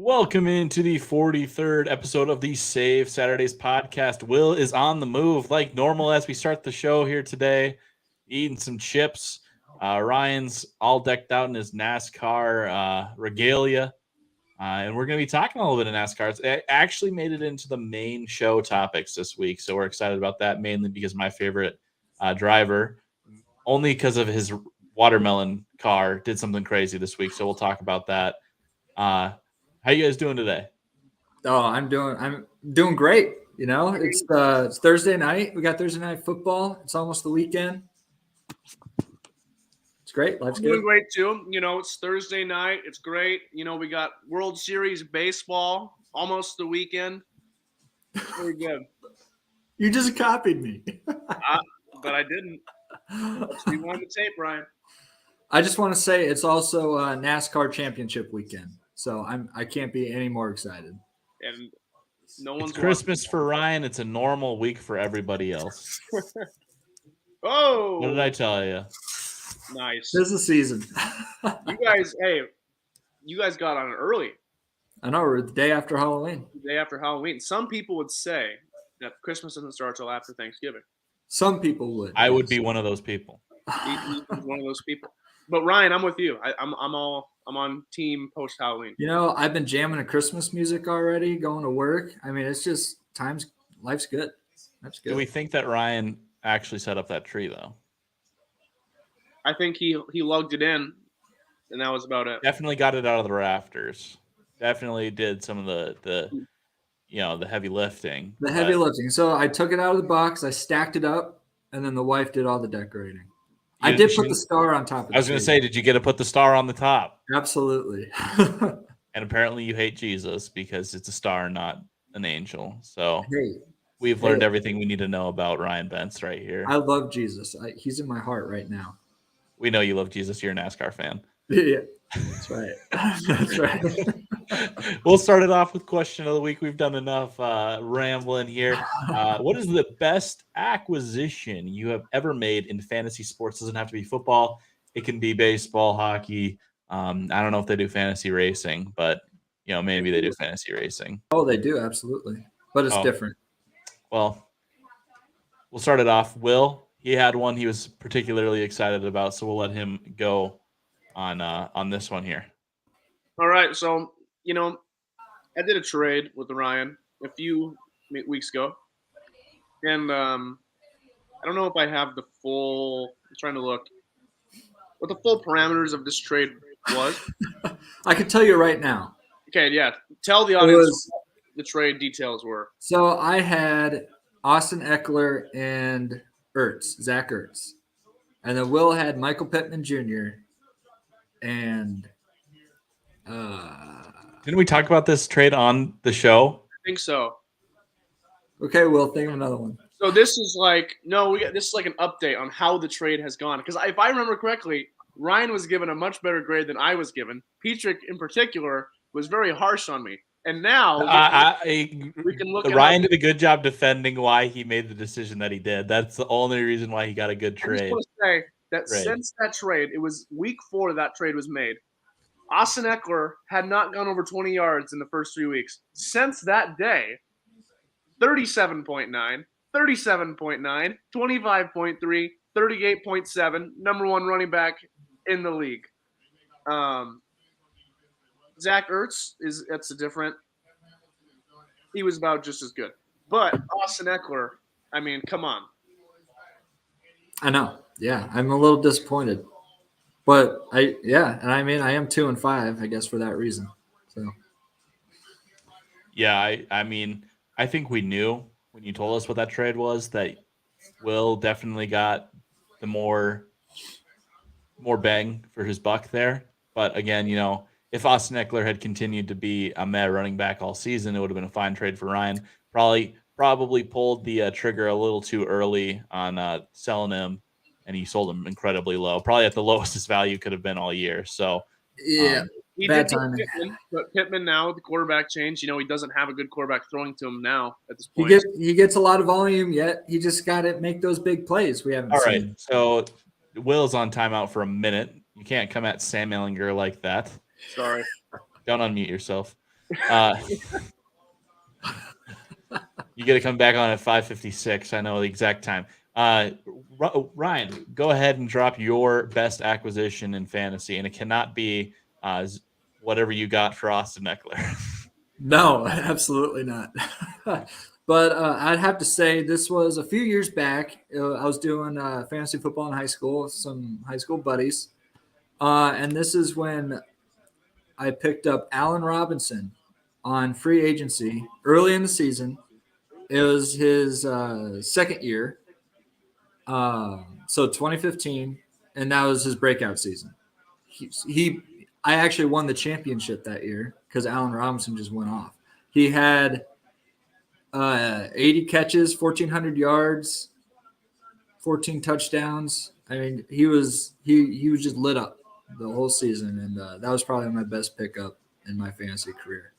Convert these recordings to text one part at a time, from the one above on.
Welcome into the 43rd episode of the Save Saturdays podcast. Will is on the move like normal as we start the show here today, eating some chips. Ryan's all decked out in his NASCAR regalia, and we're going to be talking a little bit of NASCAR. It actually made it into the main show topics this week, so we're excited about that, mainly because my favorite driver, only because of his watermelon car, did something crazy this week, so we'll talk about that. How you guys doing today? Oh, I'm doing great. You know, it's Thursday night. We got Thursday night football. It's almost the weekend. It's great. Life's good. Doing great too. You know, it's Thursday night. It's great. You know, we got World Series baseball, almost the weekend. Very good. You just copied me. But I didn't. Let's rewind the tape, Ryan. I just want to say it's also NASCAR championship weekend. So I can't be any more excited. And no one's Christmas for Ryan. It's a normal week for everybody else. Oh, what did I tell you? Nice. This is the season. You guys got on it early. I know, we're the day after Halloween. The day after Halloween. Some people would say that Christmas doesn't start till after Thanksgiving. Some people would. I would be one of those people. He's one of those people. But Ryan, I'm with you. I'm on team post Halloween. You know, I've been jamming to Christmas music already, going to work. I mean, it's just life's good. That's good. Do we think that Ryan actually set up that tree though? I think he lugged it in, and that was about it. Definitely got it out of the rafters. Definitely did some of the heavy lifting. The heavy lifting. So I took it out of the box, I stacked it up, and then the wife did all the decorating. I did put the star on top of it. I was going to say, did you get to put the star on the top? Absolutely. And apparently you hate Jesus because it's a star, not an angel. So hey, we've learned everything we need to know about Ryan Bentz right here. I love Jesus. He's in my heart right now. We know you love Jesus. You're a NASCAR fan. Yeah, that's right. That's right. We'll start it off with question of the week. We've done enough rambling here. What is the best acquisition you have ever made in fantasy sports? It doesn't have to be football. It can be baseball, hockey. I don't know if they do fantasy racing, but maybe they do fantasy racing. Oh, they do, absolutely. But it's different. Well, we'll start it off. Will, he had one he was particularly excited about, so we'll let him go on this one here. All right, so I did a trade with Ryan a few weeks ago, and I don't know if I have the full. I'm trying to look what the full parameters of this trade was. I can tell you right now. Okay, yeah, tell the audience what the trade details were. So I had Austin Eckler and Zach Ertz, and then Will had Michael Pittman Jr. and didn't we talk about this trade on the show? I think so. Okay, Will, think of another one. So this is this is like an update on how the trade has gone. Because if I remember correctly, Ryan was given a much better grade than I was given. Petrick, in particular, was very harsh on me. And now we can look. Ryan did a good job defending why he made the decision that he did. That's the only reason why he got a good trade. I just want to say that since that trade, it was week 4 that trade was made. Austin Eckler had not gone over 20 yards in the first 3 weeks. Since that day, 37.9, 37.9, 25.3, 38.7, number 1 running back in the league. Zach Ertz that's a different. He was about just as good. But Austin Eckler, I mean, come on. I know. Yeah, I'm a little disappointed. But I am 2-5, I guess, for that reason. So yeah, I mean, I think we knew when you told us what that trade was that Will definitely got the more bang for his buck there. But again, if Austin Eckler had continued to be a meh running back all season, it would have been a fine trade for Ryan. Probably pulled the trigger a little too early on selling him. And he sold him incredibly low, probably at the lowest his value could have been all year. So, yeah, he bad did timing. But Pittman now with the quarterback change, he doesn't have a good quarterback throwing to him now at this point. He gets a lot of volume, yet he just got to make those big plays. We haven't. All seen. right, so Will's on timeout for a minute. You can't come at Sam Ellinger like that. Sorry. Don't unmute yourself. You got to come back on at 5:56. I know the exact time. Ryan, go ahead and drop your best acquisition in fantasy, and it cannot be whatever you got for Austin Eckler. No, absolutely not. But I'd have to say this was a few years back. I was doing fantasy football in high school with some high school buddies. And this is when I picked up Allen Robinson on free agency early in the season. It was his second year. So 2015, and that was his breakout season. I actually won the championship that year because Allen Robinson just went off. He had 80 catches, 1,400 yards, 14 touchdowns. I mean, he was just lit up the whole season, and that was probably my best pickup in my fantasy career.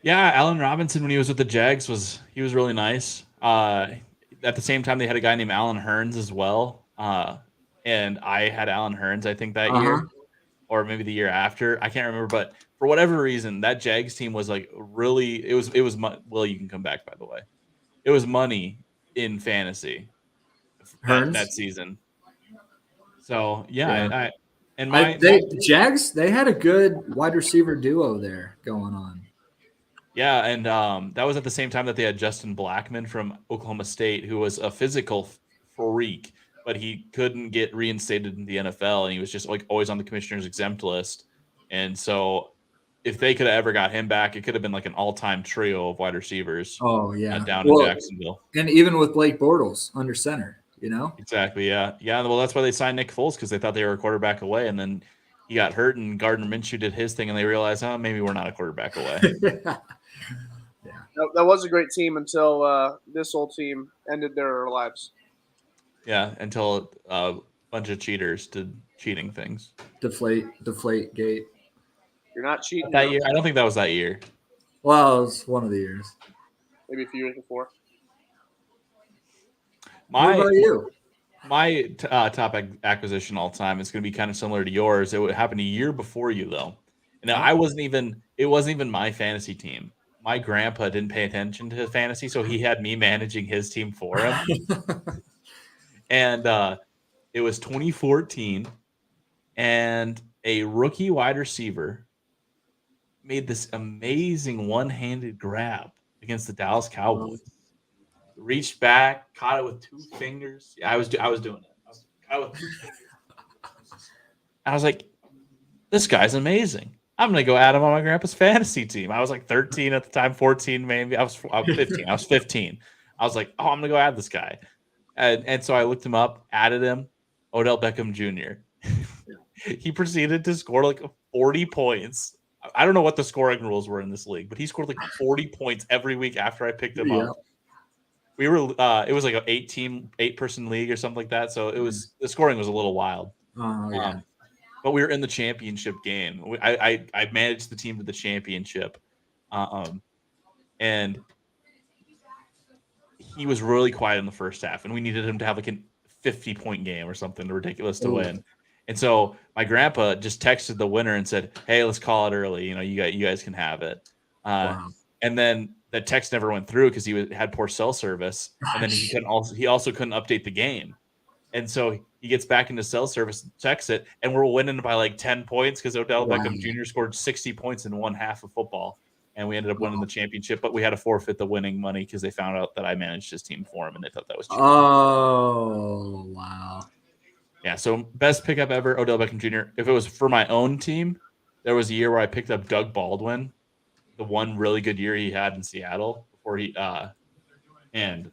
Yeah, Allen Robinson when he was with the Jags was really nice. At the same time, they had a guy named Allen Hurns as well, and I had Allen Hurns I think that year, or maybe the year after. I can't remember, but for whatever reason, that Jags team was like really. It was. Well, you can come back by the way. It was money in fantasy that season. So yeah. The Jags, they had a good wide receiver duo there going on. Yeah, and that was at the same time that they had Justin Blackmon from Oklahoma State, who was a physical freak, but he couldn't get reinstated in the NFL, and he was just like always on the commissioner's exempt list. And so, if they could have ever got him back, it could have been like an all-time trio of wide receivers. Oh yeah, down in Jacksonville, and even with Blake Bortles under center, exactly. Yeah. Well, that's why they signed Nick Foles because they thought they were a quarterback away, and then he got hurt, and Gardner Minshew did his thing, and they realized, maybe we're not a quarterback away. That was a great team until this old team ended their lives. Yeah, until a bunch of cheaters did cheating things. Deflate gate. You're not cheating. That year, I don't think that was that year. Well, it was one of the years. Maybe a few years before. What about you? My top acquisition all time is going to be kind of similar to yours. It would happen a year before you, though. And it wasn't even my fantasy team. My grandpa didn't pay attention to fantasy, so he had me managing his team for him. And it was 2014, and a rookie wide receiver made this amazing one-handed grab against the Dallas Cowboys. Reached back, caught it with 2 fingers. Yeah, I was doing it. I was like, this guy's amazing. I'm going to go add him on my grandpa's fantasy team. I was like 13 at the time, 14 maybe. I was 15. I was 15. I was like, I'm going to go add this guy. And so I looked him up, added him, Odell Beckham Jr. He proceeded to score like 40 points. I don't know what the scoring rules were in this league, but he scored like 40 points every week after I picked him up. We were it was like an 8-person league or something like that. So the scoring was a little wild. But we were in the championship game. I managed the team to the championship. And he was really quiet in the first half, and we needed him to have like a 50-point game or something ridiculous to win. And so my grandpa just texted the winner and said, "Hey, let's call it early. You guys can have it." And then the text never went through because he had poor cell service, and then he also couldn't update the game. And so he gets back into cell service, checks it, and we're winning by like 10 points because Odell Beckham Jr. scored 60 points in one half of football. And we ended up winning the championship, but we had to forfeit the winning money because they found out that I managed his team for him, and they thought that was cheating. Oh, wow. Yeah, so best pickup ever, Odell Beckham Jr. If it was for my own team, there was a year where I picked up Doug Baldwin, the one really good year he had in Seattle before and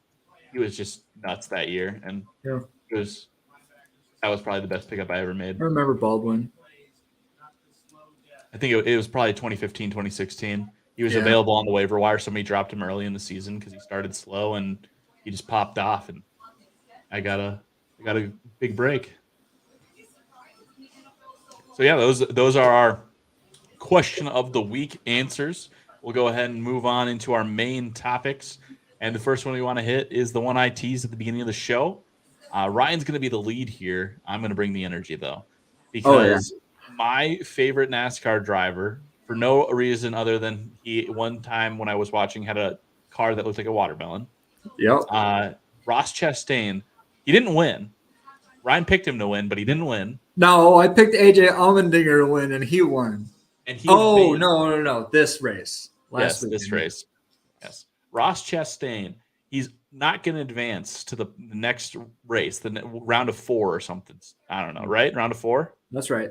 he was just nuts that year, and that was probably the best pickup I ever made. I remember Baldwin. I think it was probably 2015, 2016. He was available on the waiver wire. Somebody dropped him early in the season because he started slow, and he just popped off, and I got a big break. So yeah, those are our question of the week answers. We'll go ahead and move on into our main topics. And the first one we want to hit is the one I teased at the beginning of the show. Ryan's going to be the lead here. I'm going to bring the energy, though, because my favorite NASCAR driver, for no reason other than he one time when I was watching had a car that looked like a watermelon. Yep. Ross Chastain. He didn't win. Ryan picked him to win, but he didn't win. No, I picked AJ Allmendinger to win, and he won. And he no. This race. Last week. This race. Yes. Ross Chastain. He's not going to advance to the next race, the round of 4 or something. I don't know, right? Round of 4? That's right.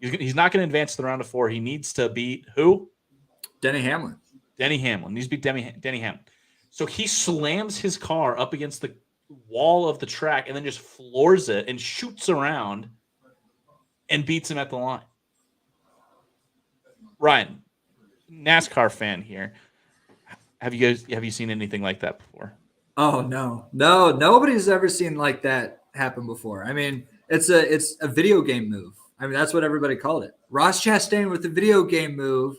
He's not going to advance to the round of 4. He needs to beat who? Denny Hamlin. Denny Hamlin. He needs to beat Denny Hamlin. So he slams his car up against the wall of the track and then just floors it and shoots around and beats him at the line. Ryan, NASCAR fan here. Have you seen anything like that before? Oh no, nobody's ever seen like that happen before. I mean, it's a video game move. I mean, that's what everybody called it. Ross Chastain with the video game move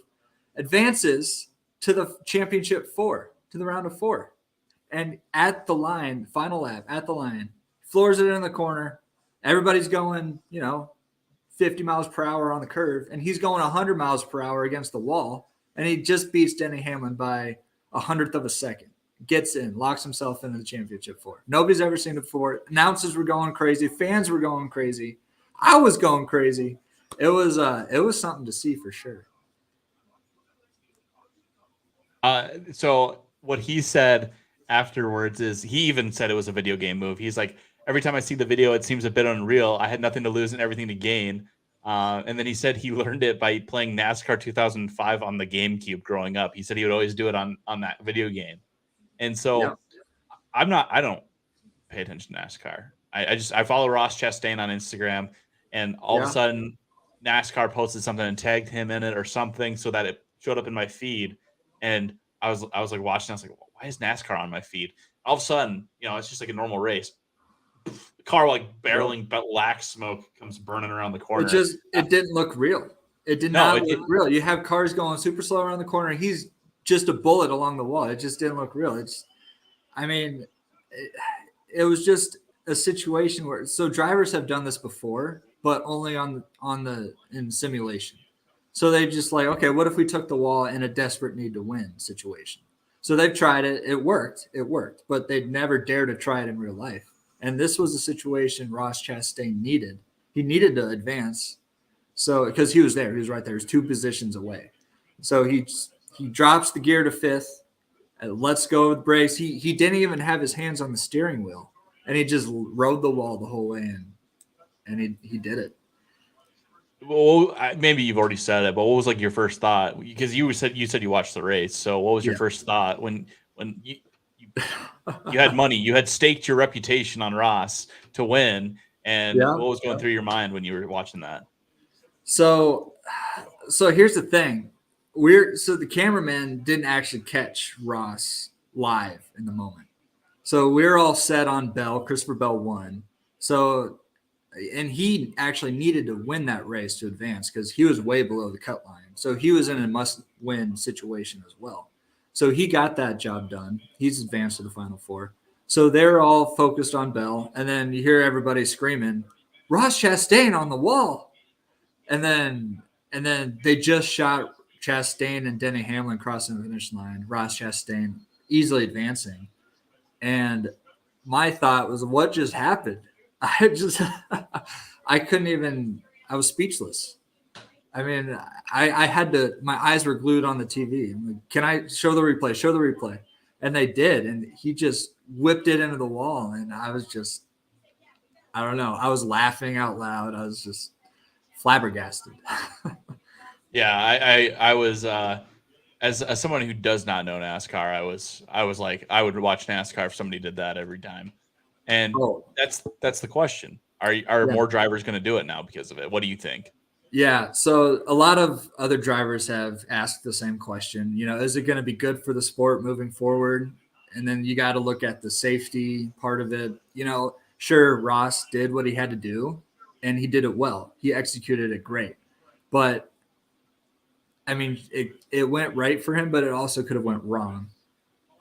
advances to the championship 4, to the round of 4. And at the line, final lap, at the line, floors it in the corner. Everybody's going, 50 miles per hour on the curve, and he's going 100 miles per hour against the wall, and he just beats Denny Hamlin by 100th of a second. Gets in, locks himself into the championship 4. Nobody's ever seen it before. Announcers were going crazy. Fans were going crazy. I was going crazy. It was something to see for sure. So what he said afterwards is he even said it was a video game move. He's like, every time I see the video, it seems a bit unreal. I had nothing to lose and everything to gain. And then he said he learned it by playing NASCAR 2005 on the GameCube growing up. He said he would always do it on that video game. And so yeah. I don't pay attention to NASCAR. I follow Ross Chastain on Instagram, and all of a sudden NASCAR posted something and tagged him in it or something so that it showed up in my feed. And I was like watching, I was like, why is NASCAR on my feed? All of a sudden, it's just like a normal race. The car like barreling black smoke comes burning around the corner. It didn't look real. It did not look real. You have cars going super slow around the corner. He's just a bullet along the wall. It just didn't look real. It was just a situation where, so drivers have done this before, but only in simulation. So they just like, okay, what if we took the wall in a desperate need to win situation? So they've tried it. It worked, but they'd never dare to try it in real life. And this was a situation Ross Chastain needed. He needed to advance. So, because he was there, he was right there. He was 2 positions away. So he drops the gear to 5th and lets go with brakes. He didn't even have his hands on the steering wheel, and he just rode the wall the whole way in, and he did it. Well, maybe you've already said it, but what was like your first thought? Because you said you watched the race. So what was your first thought when you had money, you had staked your reputation on Ross to win, and what was going through your mind when you were watching that? So here's the thing. The cameraman didn't actually catch Ross live in the moment. So we're all set on Bell. Christopher Bell won. So, and he actually needed to win that race to advance because he was way below the cut line. So he was in a must-win situation as well. So he got that job done. He's advanced to the Final 4. So they're all focused on Bell. And then you hear everybody screaming, Ross Chastain on the wall. And then they just shot Chastain and Denny Hamlin crossing the finish line. Ross Chastain easily advancing. And my thought was, what just happened? I couldn't even, I was speechless. I mean, I had to, my eyes were glued on the TV. I'm like, can I show the replay? Show the replay. And they did. And he just whipped it into the wall. And I was just, I don't know. I was laughing out loud. I was just flabbergasted. Yeah, I was as someone who does not know NASCAR, I was like, I would watch NASCAR if somebody did that every time. And that's the question. Are more drivers going to do it now because of it? What do you think? Yeah, so a lot of other drivers have asked the same question. Is it going to be good for the sport moving forward? And then you got to look at the safety part of it. Sure, Ross did what he had to do, and he did it well. He executed it great. But, I mean, it went right for him, but it also could have went wrong.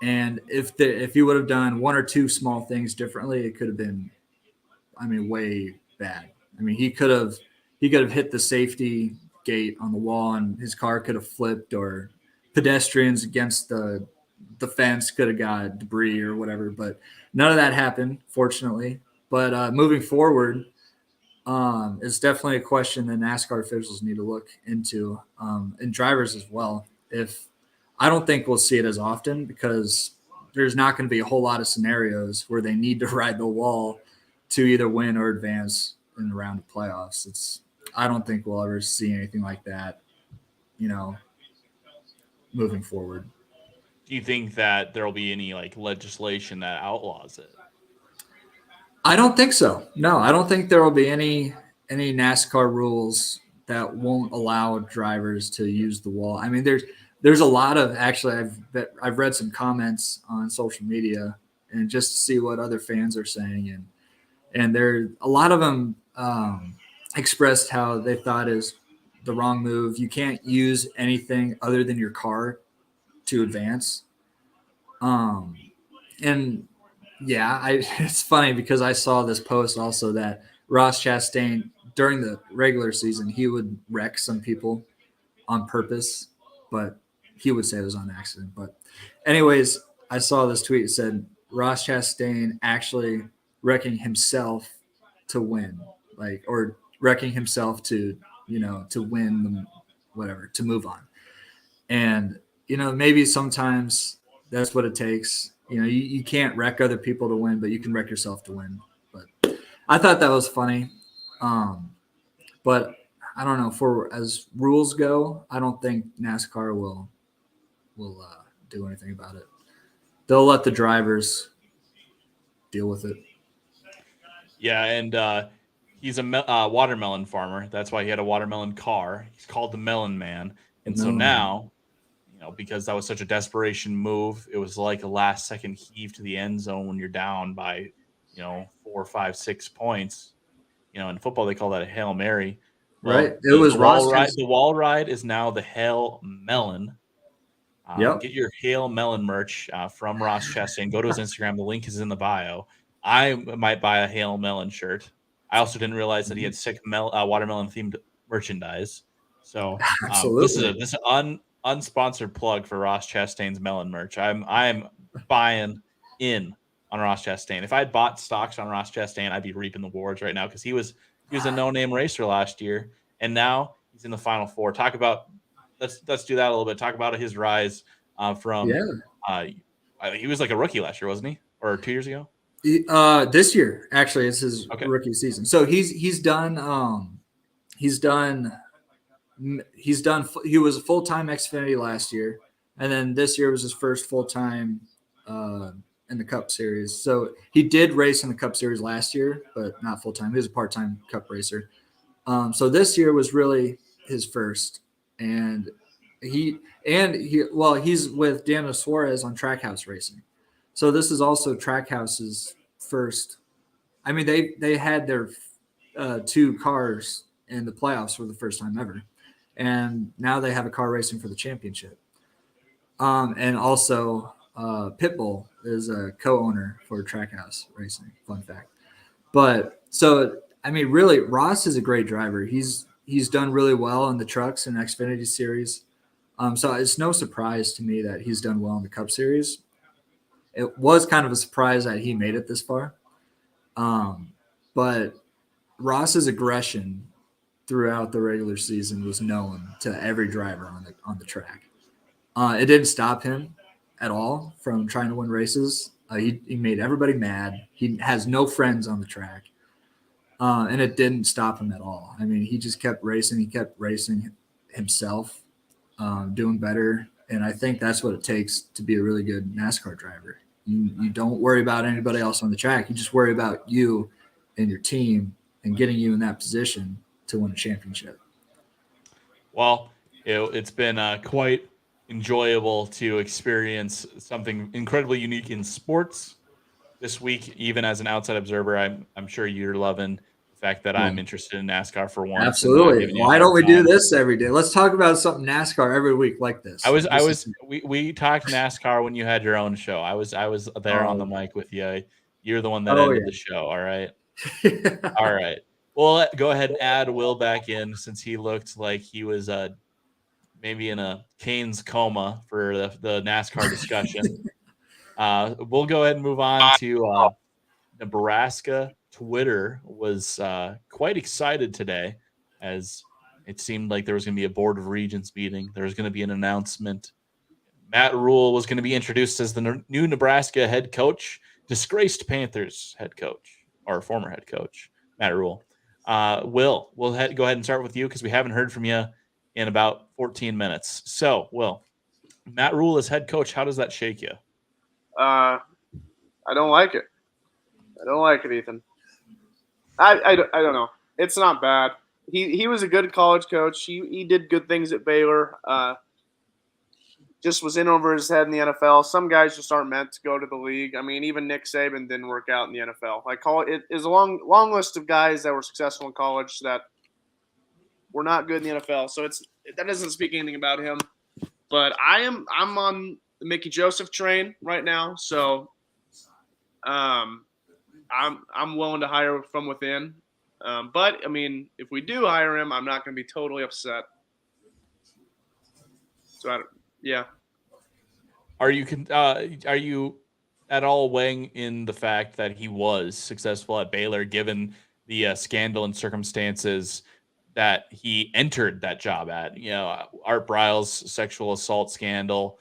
And if he would have done 1 or 2 small things differently, it could have been, way bad. I mean, he could have he could have hit the safety gate on the wall and his car could have flipped, or pedestrians against the fence could have got debris or whatever. But none of that happened, fortunately. But moving forward, it's definitely a question that NASCAR officials need to look into, and drivers as well. I don't think we'll see it as often because there's not going to be a whole lot of scenarios where they need to ride the wall to either win or advance in the round of playoffs. I don't think we'll ever see anything like that, moving forward. Do you think that there'll be any like legislation that outlaws it? I don't think so. No, I don't think there will be any NASCAR rules that won't allow drivers to use the wall. I mean, there's a lot of, actually, I've read some comments on social media and just to see what other fans are saying, and there a lot of them expressed how they thought is the wrong move. You can't use anything other than your car to advance. And yeah, it's funny because I saw this post also that Ross Chastain during the regular season, he would wreck some people on purpose, but he would say it was on accident. But anyways, I saw this tweet that said Ross Chastain actually wrecking himself to win, or wrecking himself to win to move on. And, maybe sometimes that's what it takes. You can't wreck other people to win, but you can wreck yourself to win. But I thought that was funny. But I don't know, as rules go, I don't think NASCAR will do anything about it. They'll let the drivers deal with it. Yeah, and he's a watermelon farmer. That's why he had a watermelon car. He's called the Melon Man. And so now, because that was such a desperation move, it was like a last-second heave to the end zone when you're down by, 4, 5, 6 points. In football, they call that a Hail Mary. Well, right. It was the wall ride is now the Hail Melon. Yep. Get your Hail Melon merch from Ross Chastain. Go to his Instagram. The link is in the bio. I might buy a Hail Melon shirt. I also didn't realize that he had sick watermelon themed merchandise. So this is an unsponsored plug for Ross Chastain's Melon merch. I'm buying in on Ross Chastain. If I had bought stocks on Ross Chastain, I'd be reaping the rewards right now because he was a no-name racer last year, and now he's in the Final Four. Talk about let's do that a little bit. Talk about his rise from. He was like a rookie last year, wasn't he? Or 2 years ago? This year, actually, it's his rookie season. So he's done. He was a full-time Xfinity last year, and then this year was his first full-time in the Cup Series. So he did race in the Cup Series last year, but not full-time. He was a part-time Cup racer. So this year was really his first, and he's with Daniel Suarez on Trackhouse Racing. So this is also Trackhouse's first. I mean, they had their 2 cars in the playoffs for the first time ever. And now they have a car racing for the championship. And also Pitbull is a co-owner for Trackhouse Racing. Fun fact. But so, I mean, really, Ross is a great driver. He's done really well in the trucks and Xfinity Series. So it's no surprise to me that he's done well in the Cup Series. It was kind of a surprise that he made it this far. But Ross's aggression throughout the regular season was known to every driver on the track. It didn't stop him at all from trying to win races. He made everybody mad. He has no friends on the track. And it didn't stop him at all. I mean, he just kept racing. He kept racing himself, doing better. And I think that's what it takes to be a really good NASCAR driver. You don't worry about anybody else on the track. You just worry about you and your team and getting you in that position to win a championship. Well, it's been quite enjoyable to experience something incredibly unique in sports this week. Even as an outside observer, I'm sure you're loving the fact that I'm interested in NASCAR for once. Absolutely. Why don't we do this every day? Let's talk about something NASCAR every week like this. We talked NASCAR when you had your own show. I was there on the mic with you. You're the one that ended the show. All right. All right. We'll go ahead and add Will back in since he looked like he was maybe in a Canes coma for the NASCAR discussion. We'll go ahead and move on to Nebraska. Twitter was quite excited today as it seemed like there was going to be a Board of Regents meeting. There was going to be an announcement. Matt Rhule was going to be introduced as the new Nebraska head coach, disgraced Panthers head coach, or former head coach, Matt Rhule. Will, we'll go ahead and start with you because we haven't heard from you in about 14 minutes. So, Will, Matt Rhule as head coach, how does that shake you? I don't like it. I don't like it, Ethan. I don't know. It's not bad. He was a good college coach. He did good things at Baylor. Just was in over his head in the NFL. Some guys just aren't meant to go to the league. I mean, even Nick Saban didn't work out in the NFL. Like, it is a long list of guys that were successful in college that were not good in the NFL. So that doesn't speak anything about him. But I'm on the Mickey Joseph train right now. So I'm willing to hire from within. But I mean, if we do hire him, I'm not going to be totally upset. So yeah. Are you at all weighing in the fact that he was successful at Baylor, given the scandal and circumstances that he entered that job at? You know, Art Briles' sexual assault scandal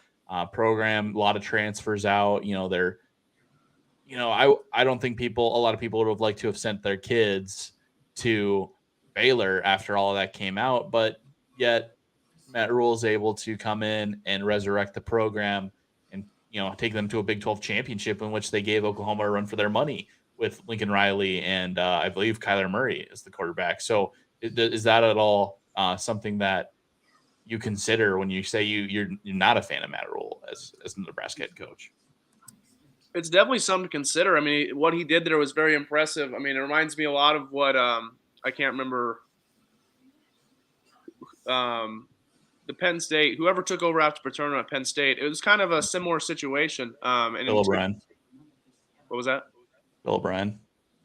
program, a lot of transfers out. You know, I don't think a lot of people would have liked to have sent their kids to Baylor after all of that came out, but yet Matt Rhule is able to come in and resurrect the program and, you know, take them to a Big 12 championship in which they gave Oklahoma a run for their money with Lincoln Riley and I believe Kyler Murray as the quarterback. So is that at all something that you consider when you say you're not a fan of Matt Rhule as the Nebraska head coach? It's definitely something to consider. I mean, what he did there was very impressive. I mean, it reminds me a lot of what I can't remember the Penn State, whoever took over after Paterno at Penn State. It was kind of a similar situation. Bill O'Brien. What was that? Bill O'Brien.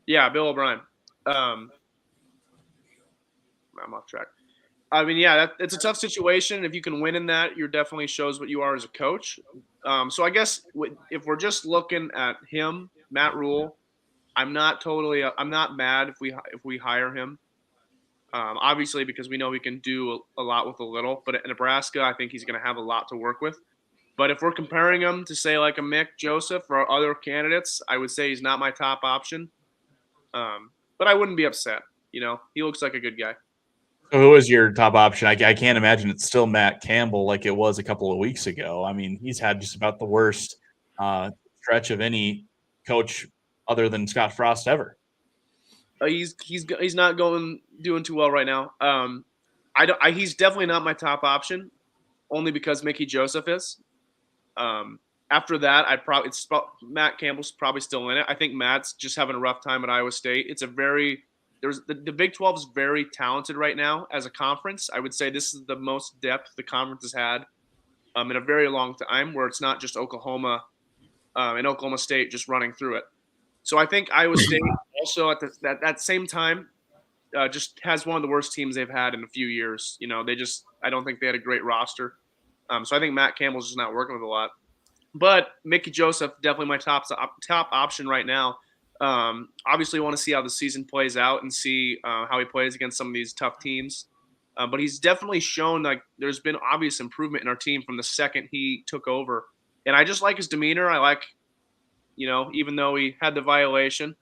Yeah, Bill O'Brien. I'm off track. I mean, yeah, it's a tough situation. If you can win in that, you definitely shows what you are as a coach. So I guess if we're just looking at him, Matt Rhule, I'm not mad if we hire him. Obviously, because we know we can do a lot with a little. But at Nebraska, I think he's going to have a lot to work with. But if we're comparing him to, say, like a Mick Joseph or other candidates, I would say he's not my top option. But I wouldn't be upset. You know, he looks like a good guy. So who is your top option? I can't imagine it's still Matt Campbell like it was a couple of weeks ago. I mean, he's had just about the worst stretch of any coach other than Scott Frost ever. He's not doing too well right now. He's definitely not my top option, only because Mickey Joseph is. After that, Matt Campbell's probably still in it. I think Matt's just having a rough time at Iowa State. It's the Big 12 is very talented right now as a conference. I would say this is the most depth the conference has had in a very long time, where it's not just Oklahoma and Oklahoma State just running through it. So I think Iowa State also at that same time just has one of the worst teams they've had in a few years. You know, I don't think they had a great roster. So I think Matt Campbell's just not working with a lot. But Mickey Joseph, definitely my top option right now. Obviously, want to see how the season plays out and see how he plays against some of these tough teams. But he's definitely shown like there's been obvious improvement in our team from the second he took over. And I just like his demeanor. I like, you know, even though he had the violation,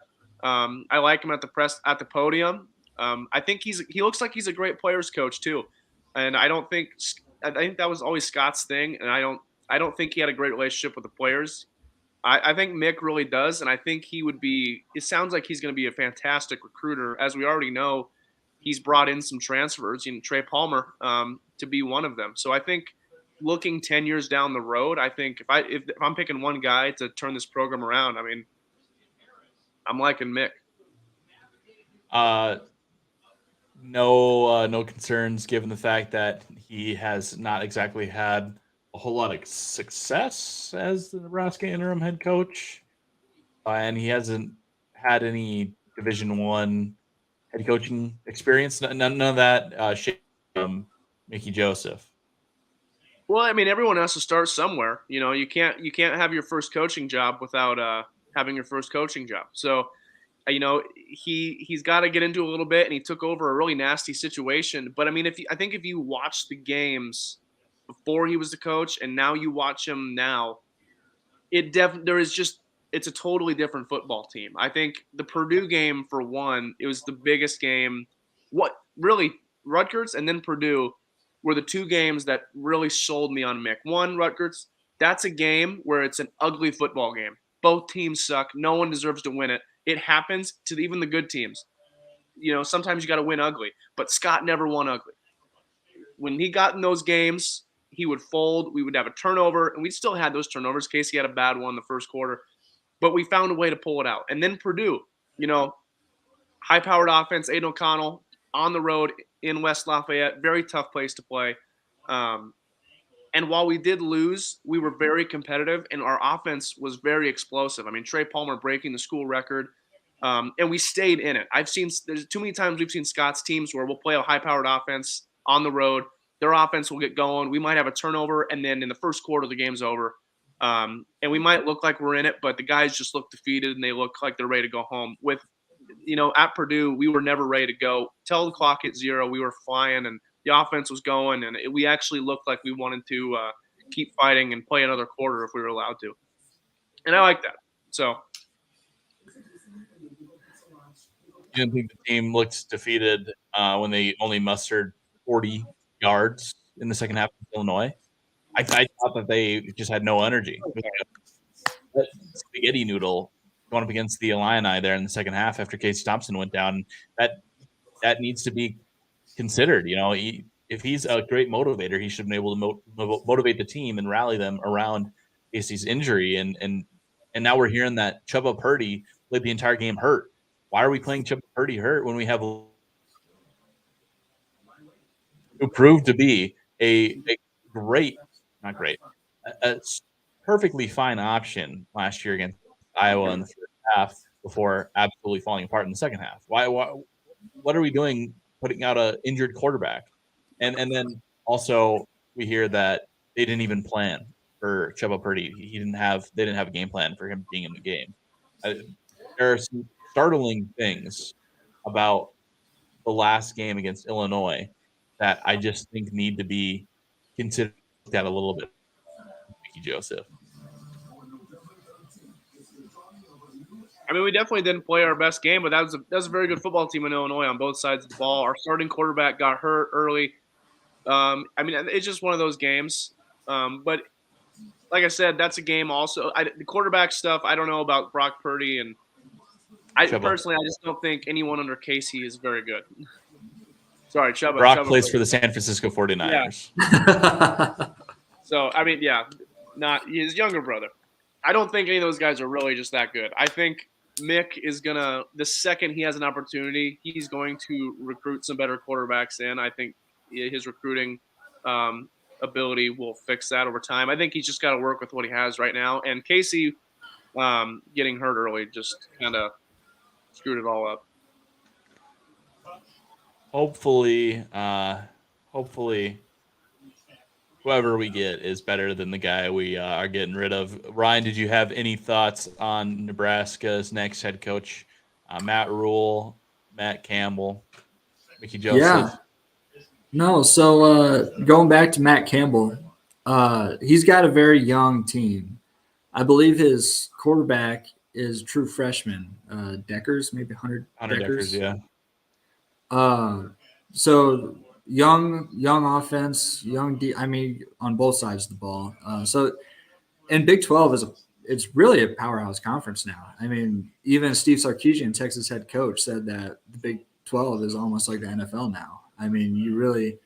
I like him at the podium. I think he looks like he's a great players coach too. And I think that was always Scott's thing. And I don't think he had a great relationship with the players. I think Mick really does, and I think he would be – it sounds like he's going to be a fantastic recruiter. As we already know, he's brought in some transfers, you know, Trey Palmer to be one of them. So I think looking 10 years down the road, I think if I'm picking one guy to turn this program around, I mean, I'm liking Mick. No concerns given the fact that he has not exactly had – a whole lot of success as the Nebraska interim head coach, and he hasn't had any Division I head coaching experience? None of that Mickey Joseph. Well, I mean, everyone has to start somewhere. You can't have your first coaching job without having your first coaching job. So, he's got to get into a little bit, and he took over a really nasty situation. But I mean, I think if you watch the games before he was the coach, and now you watch him now, it's a totally different football team. I think the Purdue game, for one, it was the biggest game. What really, Rutgers and then Purdue were the two games that really sold me on Mick. One, Rutgers, that's a game where it's an ugly football game. Both teams suck. No one deserves to win it. It happens to even the good teams. Sometimes you got to win ugly, but Scott never won ugly. When he got in those games, he would fold. We would have a turnover, and we still had those turnovers. Casey had a bad one in the first quarter, but we found a way to pull it out. And then Purdue, high-powered offense, Aiden O'Connell on the road in West Lafayette, very tough place to play. And while we did lose, we were very competitive, and our offense was very explosive. I mean, Trey Palmer breaking the school record, and we stayed in it. There's too many times we've seen Scott's teams where we'll play a high-powered offense on the road. Their offense will get going. We might have a turnover, and then in the first quarter, the game's over. And we might look like we're in it, but the guys just look defeated, and they look like they're ready to go home. At Purdue, we were never ready to go. Till the clock hit 0, we were flying, and the offense was going, and we actually looked like we wanted to keep fighting and play another quarter if we were allowed to. And I like that. So, You didn't think the team looked defeated when they only mustered 40 yards in the second half of Illinois? I thought that they just had no energy. That spaghetti noodle going up against the Illini there in the second half after Casey Thompson went down, that needs to be considered. If he's a great motivator, he should have been able to motivate the team and rally them around Casey's injury. And now we're hearing that Chubba Purdy played the entire game hurt. Why are we playing Chubba Purdy hurt when we have who proved to be a perfectly fine option last year against Iowa in the first half before absolutely falling apart in the second half? Why what are we doing putting out an injured quarterback? And then also we hear that they didn't even plan for Chubba Purdy. They didn't have a game plan for him being in the game. There are some startling things about the last game against Illinois that I just think need to be considered a little bit. Mickey Joseph. I mean, we definitely didn't play our best game, but that was a very good football team in Illinois on both sides of the ball. Our starting quarterback got hurt early. I mean, it's just one of those games. But like I said, that's a game also. The quarterback stuff, I don't know about Brock Purdy. And personally, I just don't think anyone under Casey is very good. Sorry, Chubba. Brock plays for the San Francisco 49ers. Yeah. So, I mean, yeah, not his younger brother. I don't think any of those guys are really just that good. I think Mick is going to – the second he has an opportunity, he's going to recruit some better quarterbacks in. I think his recruiting ability will fix that over time. I think he's just got to work with what he has right now. And Casey getting hurt early just kind of screwed it all up. Hopefully, whoever we get is better than the guy we are getting rid of. Ryan, did you have any thoughts on Nebraska's next head coach? Matt Rhule, Matt Campbell, Mickey Joseph? Yeah. No, so going back to Matt Campbell, he's got a very young team. I believe his quarterback is true freshman, Deckers, maybe Hunter Deckers, yeah. So young offense, on both sides of the ball. And Big 12 it's really a powerhouse conference now. I mean, even Steve Sarkisian, Texas head coach, said that the Big 12 is almost like the NFL now. I mean, you really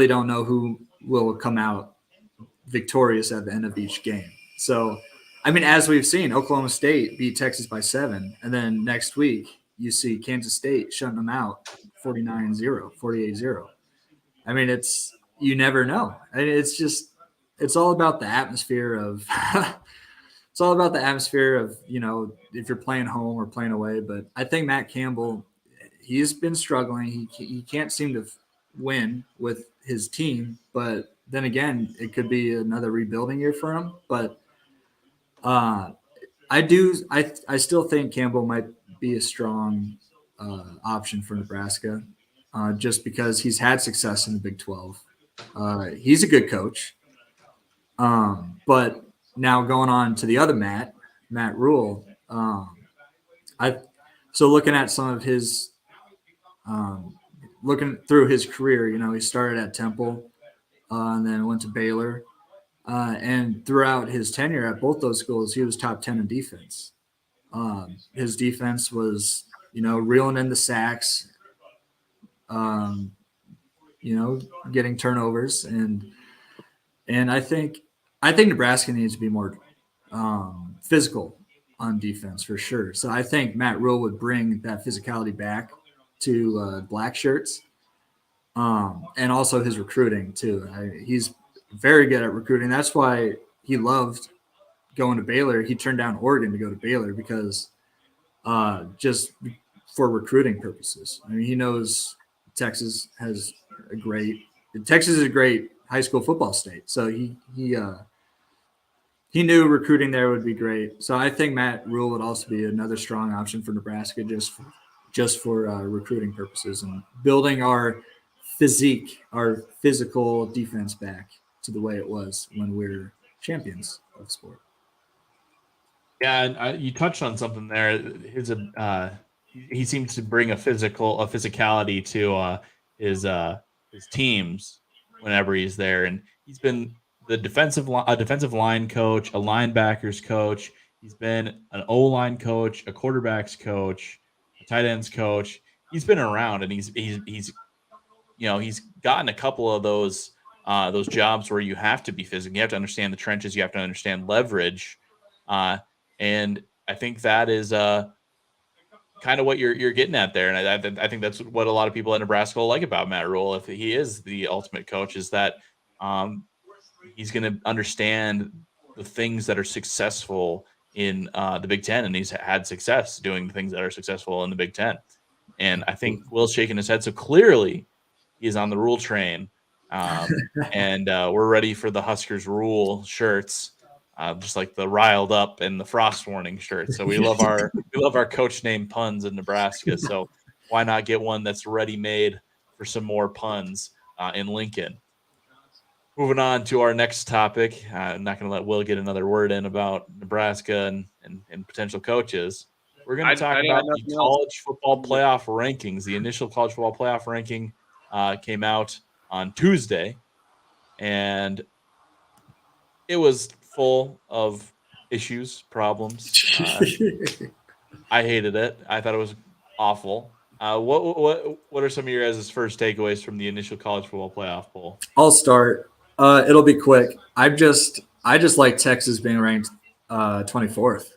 don't know who will come out victorious at the end of each game. So, I mean, as we've seen, Oklahoma State beat Texas by 7, and then next week you see Kansas State shutting them out 49-0, 48-0. I mean, you never know. It's all about the atmosphere of it's all about the atmosphere of, if you're playing home or playing away. But I think Matt Campbell he's been struggling. He can't seem to win with his team, but then again, it could be another rebuilding year for him. But I still think Campbell might be a strong option for Nebraska, just because he's had success in the Big 12. He's a good coach, but now going on to the other Matt Rhule. So looking at some of his, looking through his career, he started at Temple and then went to Baylor. And throughout his tenure at both those schools, he was top 10 in defense. His defense was, reeling in the sacks, getting turnovers. And I think Nebraska needs to be more physical on defense for sure. So I think Matt Rhule would bring that physicality back to black shirts, and also his recruiting too. He's very good at recruiting. That's why he loved going to Baylor. He turned down Oregon to go to Baylor because just for recruiting purposes. I mean, he knows Texas is a great high school football state. So he knew recruiting there would be great. So I think Matt Rhule would also be another strong option for Nebraska just for recruiting purposes and building our physical defense back to the way it was when we're champions of sport. Yeah, and you touched on something there. He seems to bring a physicality to his teams whenever he's there, and he's been a defensive line coach, a linebackers coach. He's been an O-line coach, a quarterbacks coach, a tight ends coach. He's been around, and he's gotten a couple of those jobs where you have to be physical. You have to understand the trenches. You have to understand leverage. And I think that is kind of what you're getting at there. And I think that's what a lot of people at Nebraska will like about Matt Rhule, if he is the ultimate coach, is that he's going to understand the things that are successful in the Big Ten, and he's had success doing the things that are successful in the Big Ten. And I think Will's shaking his head. So clearly he's on the Rhule train. And we're ready for the Huskers Rhule shirts. Just like the riled up and the frost warning shirts. So we love our coach name puns in Nebraska. So why not get one that's ready made for some more puns in Lincoln? Moving on to our next topic. I'm not going to let Will get another word in about Nebraska and potential coaches. We're going to talk about the college football playoff rankings. The initial college football playoff ranking came out on Tuesday, and it was full of issues, problems. I hated it. I thought it was awful. What are some of your guys' first takeaways from the initial college football playoff poll? I'll start. It'll be quick. I just like Texas being ranked 24th.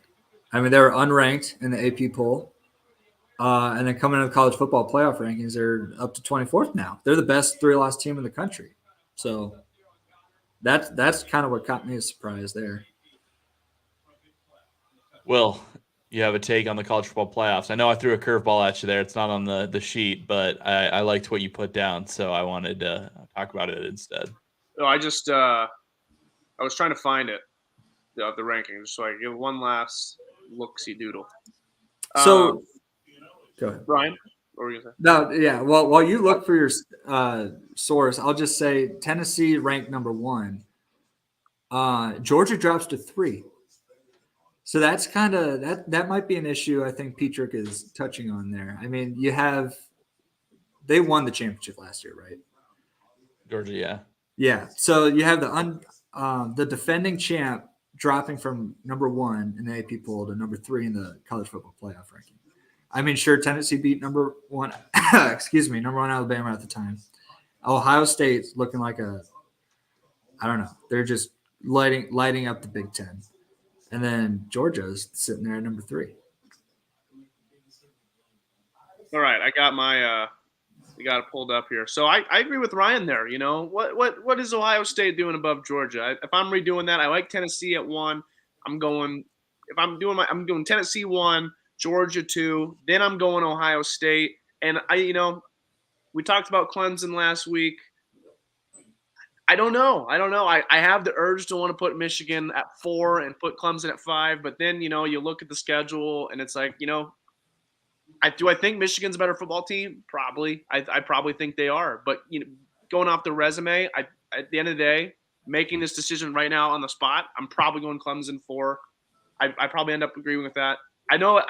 I mean, they were unranked in the AP poll, and then coming into the college football playoff rankings, they're up to 24th now. They're the best 3-loss team in the country. So that's kind of what caught me as surprise there. Will, you have a take on the college football playoffs? I know I threw a curveball at you there. It's not on the sheet, but I liked what you put down, so I wanted to talk about it instead. No, I just I was trying to find it, the rankings, so I give one last look-see doodle. So go ahead, Brian. What were you gonna say? No, yeah. Well, while you look for your source, I'll just say Tennessee ranked number 1. Georgia drops to 3. So that's kind of that might be an issue. I think Petrick is touching on there. I mean, they won the championship last year, right? Georgia, yeah. Yeah. So you have the defending champ dropping from number 1 in the AP poll to number 3 in the college football playoff ranking. I mean, sure, Tennessee beat number 1 Alabama at the time. Ohio State's looking like I don't know. They're just lighting up the Big Ten. And then Georgia's sitting there at number 3. All right, I got it pulled up here. So I agree with Ryan there. You know, what is Ohio State doing above Georgia? If I'm redoing that, I like Tennessee at 1. I'm doing Tennessee 1, Georgia 2, then I'm going Ohio State. And we talked about Clemson last week. I don't know. I have the urge to want to put Michigan at 4 and put Clemson at 5, but then you look at the schedule and it's like I think Michigan's a better football team? Probably. I probably think they are. But going off the resume, at the end of the day, making this decision right now on the spot, I'm probably going Clemson 4. I probably end up agreeing with that. I know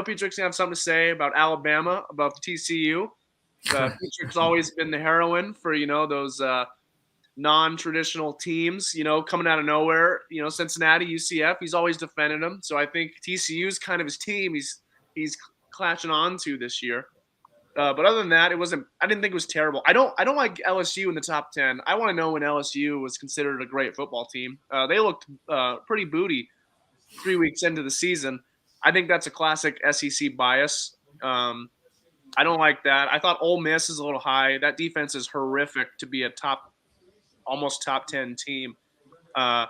Petrick's gonna have something to say about Alabama, about TCU. Petrick's always been the heroine for those non-traditional teams, coming out of nowhere. Cincinnati, UCF, he's always defended them. So I think TCU's kind of his team. He's clashing on to this year. But other than that, I didn't think it was terrible. I don't like LSU in the top 10. I want to know when LSU was considered a great football team. They looked pretty booty 3 weeks into the season. I think that's a classic SEC bias. I don't like that. I thought Ole Miss is a little high. That defense is horrific to be a almost top 10 team. I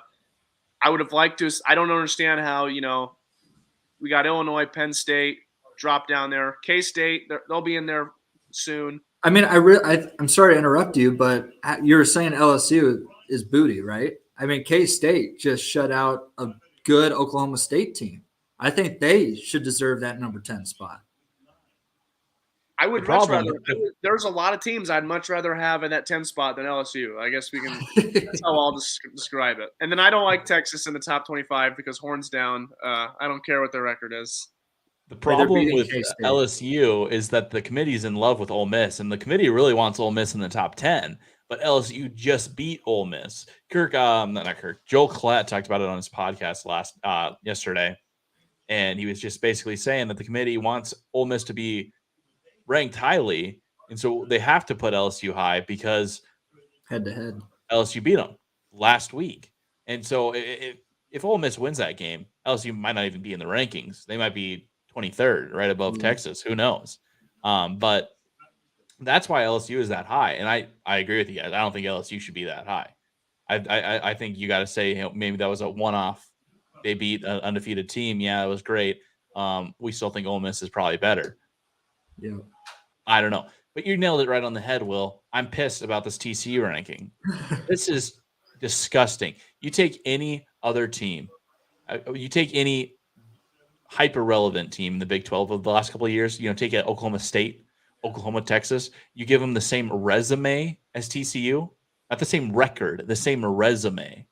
would have liked to. I don't understand how we got Illinois, Penn State drop down there. K-State, they'll be in there soon. I mean, I'm sorry to interrupt you, but you're saying LSU is booty, right? I mean, K-State just shut out a good Oklahoma State team. I think they should deserve that number 10 spot. I would much rather. There's a lot of teams I'd much rather have in that 10 spot than LSU. I guess we can. That's how I'll describe it. And then I don't like Texas in the top 25 because horns down. I don't care what their record is. The problem with LSU is that the committee's in love with Ole Miss, and the committee really wants Ole Miss in the top 10. But LSU just beat Ole Miss. Joel Klatt talked about it on his podcast yesterday, and he was just basically saying that the committee wants Ole Miss to be ranked highly, and so they have to put LSU high because head-to-head LSU beat them last week. And so if Ole Miss wins that game, LSU might not even be in the rankings. They might be 23rd, right above Texas. Who knows? But that's why LSU is that high. And I agree with you guys. I don't think LSU should be that high. I think you got to say maybe that was a one-off. They beat an undefeated team. Yeah, it was great. We still think Ole Miss is probably better. Yeah. I don't know. But you nailed it right on the head, Will. I'm pissed about this TCU ranking. This is disgusting. You take any other team, you take any hyper-relevant team in the Big 12 of the last couple of years, take it Oklahoma State, Oklahoma, Texas, you give them the same resume as TCU, not the same record, the same resume,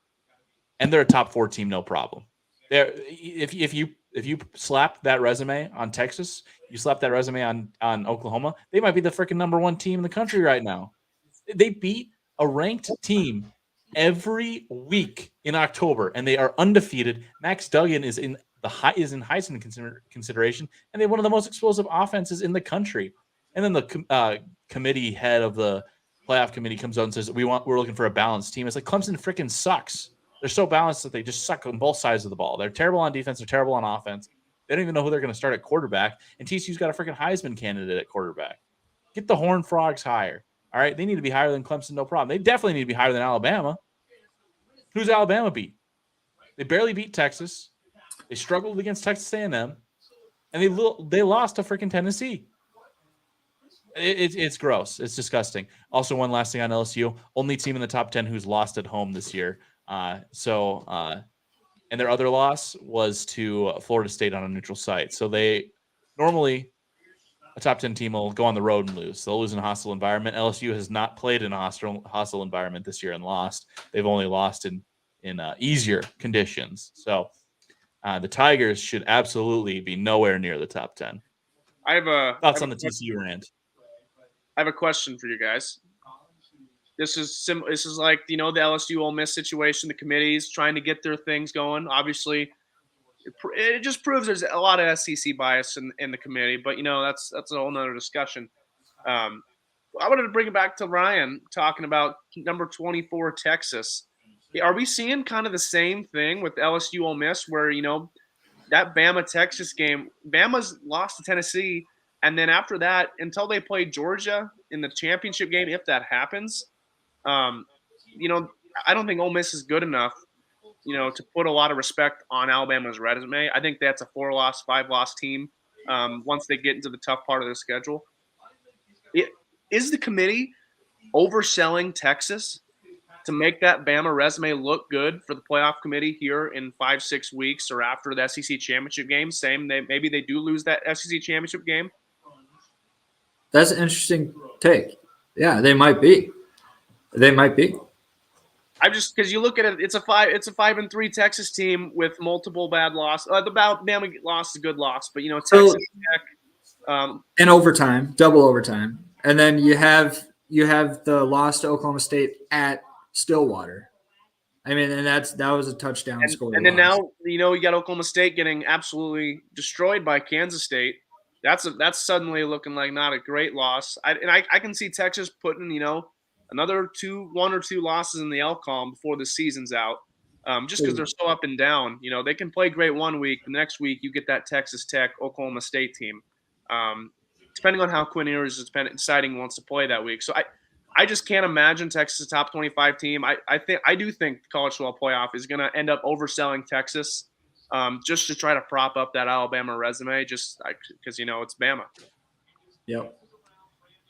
and they're a top 4 team, no problem. If you slap that resume on Texas, you slap that resume on Oklahoma, they might be the freaking number 1 team in the country right now. They beat a ranked team every week in October, and they are undefeated. Max Duggan is in Heisman consideration, and they have one of the most explosive offenses in the country. And then the committee head of the playoff committee comes out and says, we're looking for a balanced team. It's like Clemson freaking sucks. They're so balanced that they just suck on both sides of the ball. They're terrible on defense. They're terrible on offense. They don't even know who they're going to start at quarterback. And TCU's got a freaking Heisman candidate at quarterback. Get the Horned Frogs higher. All right, they need to be higher than Clemson, no problem. They definitely need to be higher than Alabama. Who's Alabama beat? They barely beat Texas. They struggled against Texas A&M, and they lost to freaking Tennessee. It's gross. It's disgusting. Also, one last thing on LSU: only team in the top 10 who's lost at home this year. And their other loss was to Florida State on a neutral site. So they normally a top 10 team will go on the road and lose. They'll lose in a hostile environment. LSU has not played in a hostile environment this year and lost. They've only lost in easier conditions. So the Tigers should absolutely be nowhere near the top 10. I have thoughts on the TCU rant. I have a question for you guys. This is like the LSU Ole Miss situation. The committee's trying to get their things going. Obviously, it just proves there's a lot of SEC bias in the committee. But that's a whole nother discussion. I wanted to bring it back to Ryan talking about number 24 Texas. Are we seeing kind of the same thing with LSU Ole Miss, where that Bama Texas game, Bama's lost to Tennessee, and then after that, until they play Georgia in the championship game, if that happens. I don't think Ole Miss is good enough, to put a lot of respect on Alabama's resume. I think that's a 4-loss, 5-loss team once they get into the tough part of their schedule. Is the committee overselling Texas to make that Bama resume look good for the playoff committee here in 5-6 weeks or after the SEC championship game? Maybe they do lose that SEC championship game. That's an interesting take. Yeah, they might be. They might be. I just because you look at it, it's a 5-3 Texas team with multiple bad losses. The Bama loss is a good loss, but Texas Tech, and overtime, double overtime, and then you have the loss to Oklahoma State at Stillwater. I mean, and that was a touchdown score. And then now you got Oklahoma State getting absolutely destroyed by Kansas State. That's suddenly looking like not a great loss. I can see Texas putting another 1 or 2 losses in the L column before the season's out, just because they're so up and down. They can play great one week. The next week you get that Texas Tech Oklahoma State team, depending on how Quinn Ewers is deciding he wants to play that week. So I just can't imagine Texas top 25 team. I do think the college football playoff is going to end up overselling Texas, just to try to prop up that Alabama resume, just because it's Bama. Yep.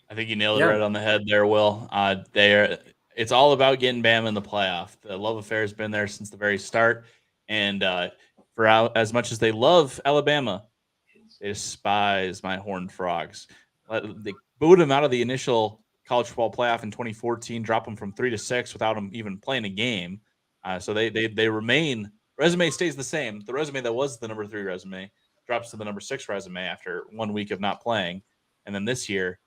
I think you nailed it right on the head there, Will. It's all about getting Bama in the playoff. The love affair has been there since the very start, and as much as they love Alabama, they despise my Horned Frogs. They booed them out of the initial college football playoff in 2014, drop them from 3 to 6 without them even playing a game. So they remain. Resume stays the same. The resume that was the number 3 resume drops to the number 6 resume after 1 week of not playing, and then this year.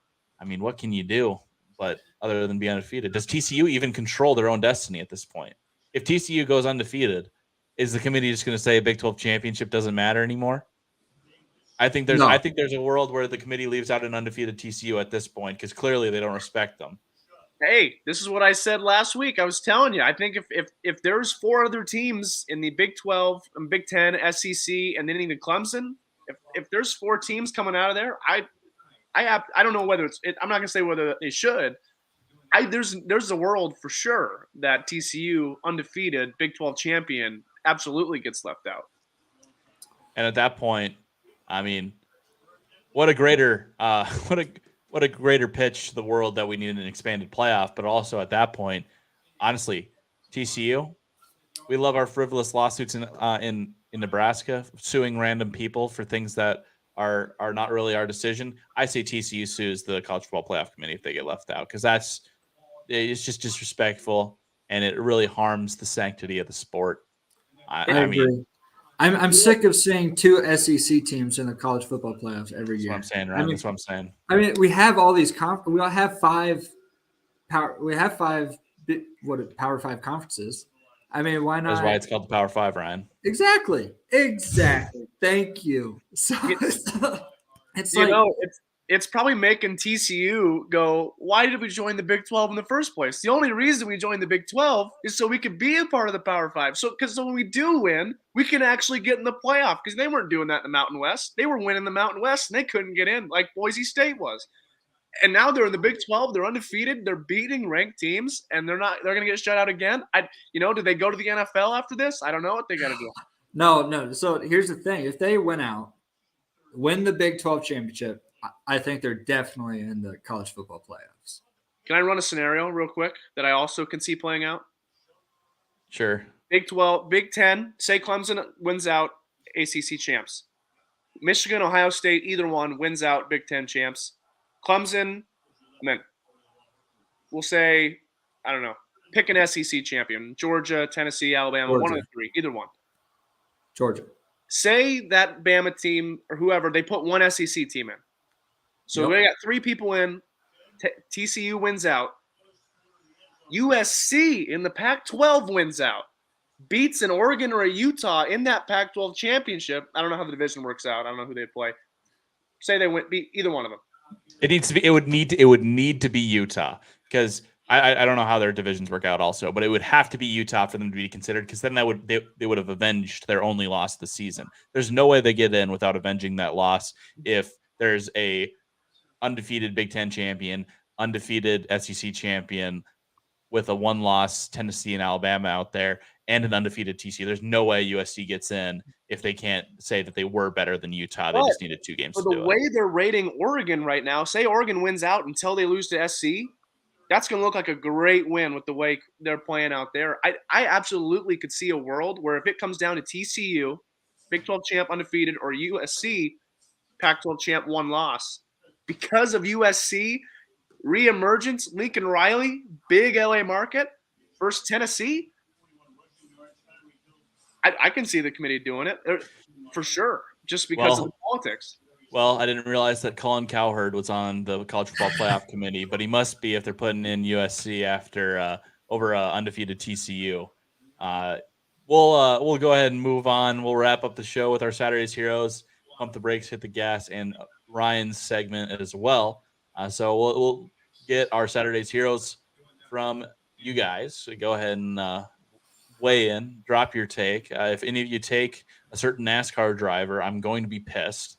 I mean, what can you do but other than be undefeated? Does TCU even control their own destiny at this point? If TCU goes undefeated, is the committee just going to say a Big 12 championship doesn't matter anymore? I think there's a world where the committee leaves out an undefeated TCU at this point because clearly they don't respect them. Hey, this is what I said last week. I was telling you, I think if there's 4 other teams in the Big 12 and Big 10, SEC, and then even Clemson, if there's 4 teams coming out of there, I don't know whether I'm not going to say whether they should. There's a world for sure that TCU, undefeated Big 12 champion, absolutely gets left out. And at that point, I mean, what a greater pitch to the world that we need an expanded playoff. But also at that point, honestly, TCU, we love our frivolous lawsuits in Nebraska, suing random people for things that are not really our decision. I say TCU sues the college football playoff committee if they get left out, because it's just disrespectful and it really harms the sanctity of the sport. I agree. I'm sick of seeing 2 SEC teams in the college football playoffs every year. That's what I'm saying, Ryan. That's what I'm saying. I mean, we have all these we all have 5 Power 5 conferences. I mean, why not? That's why it's called the Power 5, Ryan. Exactly. Thank you. So it's probably making TCU go, why did we join the Big 12 in the first place? The only reason we joined the Big 12 is so we could be a part of the Power 5. So when we do win, we can actually get in the playoff, because they weren't doing that in the Mountain West. They were winning the Mountain West and they couldn't get in like Boise State was. And now they're in the Big 12. They're undefeated. They're beating ranked teams, and they're going to get shut out again. Do they go to the NFL after this? I don't know what they got to do. No. So here's the thing: if they win the Big 12 championship, I think they're definitely in the college football playoffs. Can I run a scenario real quick that I also can see playing out? Sure. Big 12, Big 10. Say Clemson wins out, ACC champs. Michigan, Ohio State, either one wins out, Big 10 champs. Clemson, we'll say, I don't know, pick an SEC champion. Georgia, Tennessee, Alabama, one of the 3, either one. Georgia. Say that Bama team or whoever, they put one SEC team in. So we got 3 people in. TCU wins out. USC in the Pac-12 wins out. Beats an Oregon or a Utah in that Pac-12 championship. I don't know how the division works out. I don't know who they play. Say they beat either one of them. It would need to be Utah, because I don't know how their divisions work out also, but it would have to be Utah for them to be considered, because then they would have avenged their only loss this season. There's no way they get in without avenging that loss if there's a undefeated Big 10 champion, undefeated SEC champion, with a 1-loss Tennessee and Alabama out there and an undefeated TCU. There's no way USC gets in if they can't say that they were better than Utah. They just needed 2 games for to the do way it. they're rating Oregon right now, say Oregon wins out until they lose to SC, that's going to look like a great win with the way they're playing out there. I absolutely could see a world where if it comes down to TCU, Big 12 champ undefeated, or USC, Pac-12 champ 1 loss, because of USC reemergence, Lincoln Riley, big LA market versus Tennessee. I can see the committee doing it for sure, just because of the politics. Well, I didn't realize that Colin Cowherd was on the College Football Playoff Committee, but he must be if they're putting in USC after over undefeated TCU. We'll go ahead and move on. We'll wrap up the show with our Saturday's Heroes, pump the brakes, hit the gas, and Ryan's segment as well. So we'll get our Saturday's Heroes from you guys. So go ahead and weigh in, drop your take. If any of you take a certain NASCAR driver, I'm going to be pissed.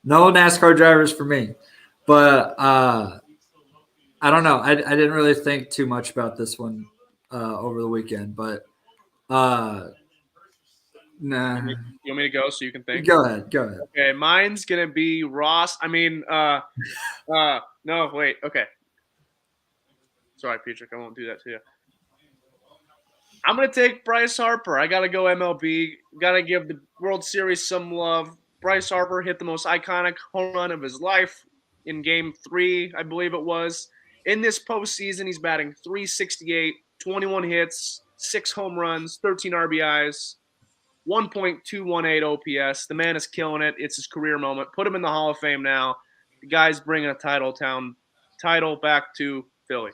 No NASCAR drivers for me, but I don't know. I didn't really think too much about this one over the weekend, but nah. You want me to go so you can think? Go ahead. Okay, mine's gonna be Ross. No, wait. Okay. Sorry, Petrick, I won't do that to you. I'm going to take Bryce Harper. I got to go MLB. Got to give the World Series some love. Bryce Harper hit the most iconic home run of his life in Game 3, I believe it was. In this postseason, he's batting .368, 21 hits, 6 home runs, 13 RBIs, 1.218 OPS. The man is killing it. It's his career moment. Put him in the Hall of Fame now. The guy's bringing a title back to Philly.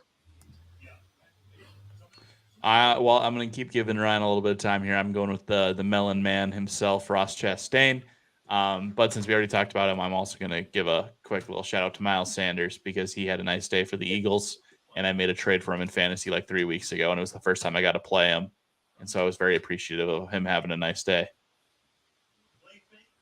Well, I'm going to keep giving Ryan a little bit of time here. I'm going with the Melon Man himself, Ross Chastain. But since we already talked about him, I'm also going to give a quick little shout out to Miles Sanders because he had a nice day for the Eagles, and I made a trade for him in fantasy like 3 weeks ago, and it was the first time I got to play him. And so I was very appreciative of him having a nice day.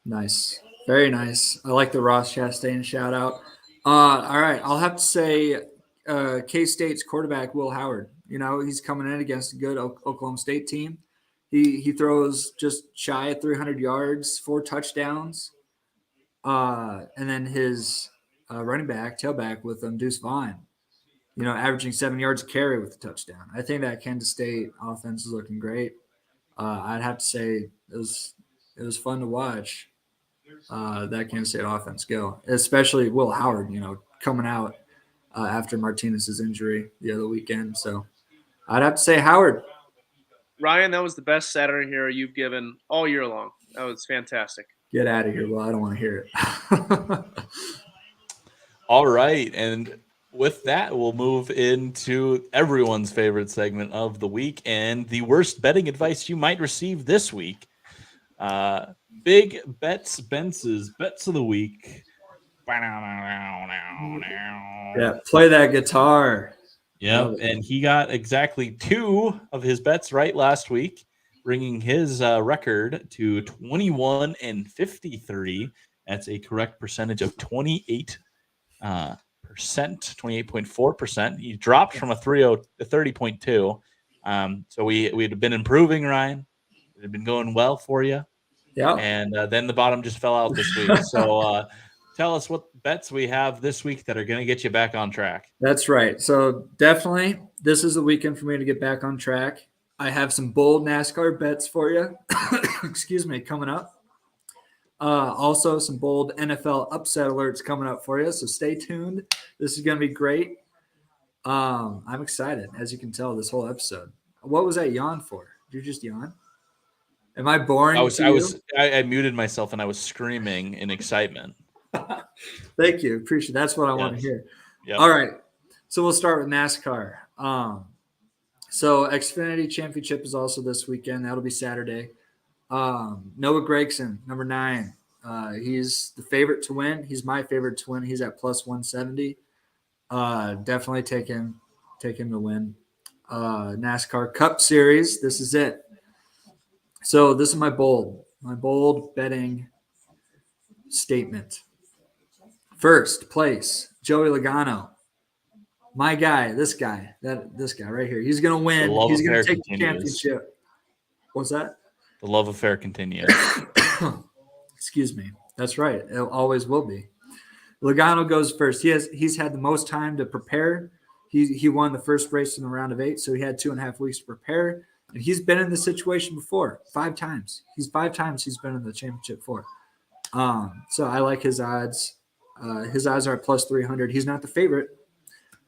Nice. Very nice. I like the Ross Chastain shout out. All right. I'll have to say K-State's quarterback, Will Howard. You know, he's coming in against a good Oklahoma State team. He throws just shy of 300 yards, 4 touchdowns. And then his running back, tailback with Deuce Vaughn, you know, averaging 7 yards a carry with a touchdown. I think that Kansas State offense is looking great. I'd have to say it was fun to watch that Kansas State offense go, especially Will Howard, you know, coming out after Martinez's injury the other weekend. So I'd have to say Howard. Ryan, that was the best Saturday hero you've given all year long. That was fantastic. Get out of here. Well, I don't want to hear it. All right. And with that, we'll move into everyone's favorite segment of the week and the worst betting advice you might receive this week. Big Bets Bence's Bets of the Week. Yeah, play that guitar. Yep, and he got exactly 2 of his bets right last week, bringing his record to 21-53. That's a correct percentage of 28.4%. He dropped from a 30.2. So we had been improving, Ryan. It had been going well for you. Yeah. And then the bottom just fell out this week. So tell us what bets we have this week that are going to get you back on track. That's right. So definitely this is the weekend for me to get back on track. I have some bold NASCAR bets for you. Excuse me, coming up. Also some bold NFL upset alerts coming up for you. So stay tuned. This is going to be great. I'm excited, as you can tell, this whole episode. What was that yawn for? Did you just yawn? Am I boring? I muted myself and I was screaming in excitement. Thank you. Appreciate it. That's what I want to hear. Yep. All right. So we'll start with NASCAR. So Xfinity Championship is also this weekend. That'll be Saturday. Noah Gragson, number 9. He's the favorite to win. He's my favorite to win. He's at plus 170. Definitely take him to win. NASCAR Cup Series. This is it. So this is my bold betting statement. First place, Joey Logano. My guy, this guy right here. He's gonna win. He's gonna take the championship. What's that? The love affair continues. Excuse me. That's right. It always will be. Logano goes first. He's had the most time to prepare. He won the first race in the round of 8, so he had 2.5 weeks to prepare. And he's been in this situation before 5 times. He's been in the championship for. So I like his odds. His odds are at plus 300. He's not the favorite,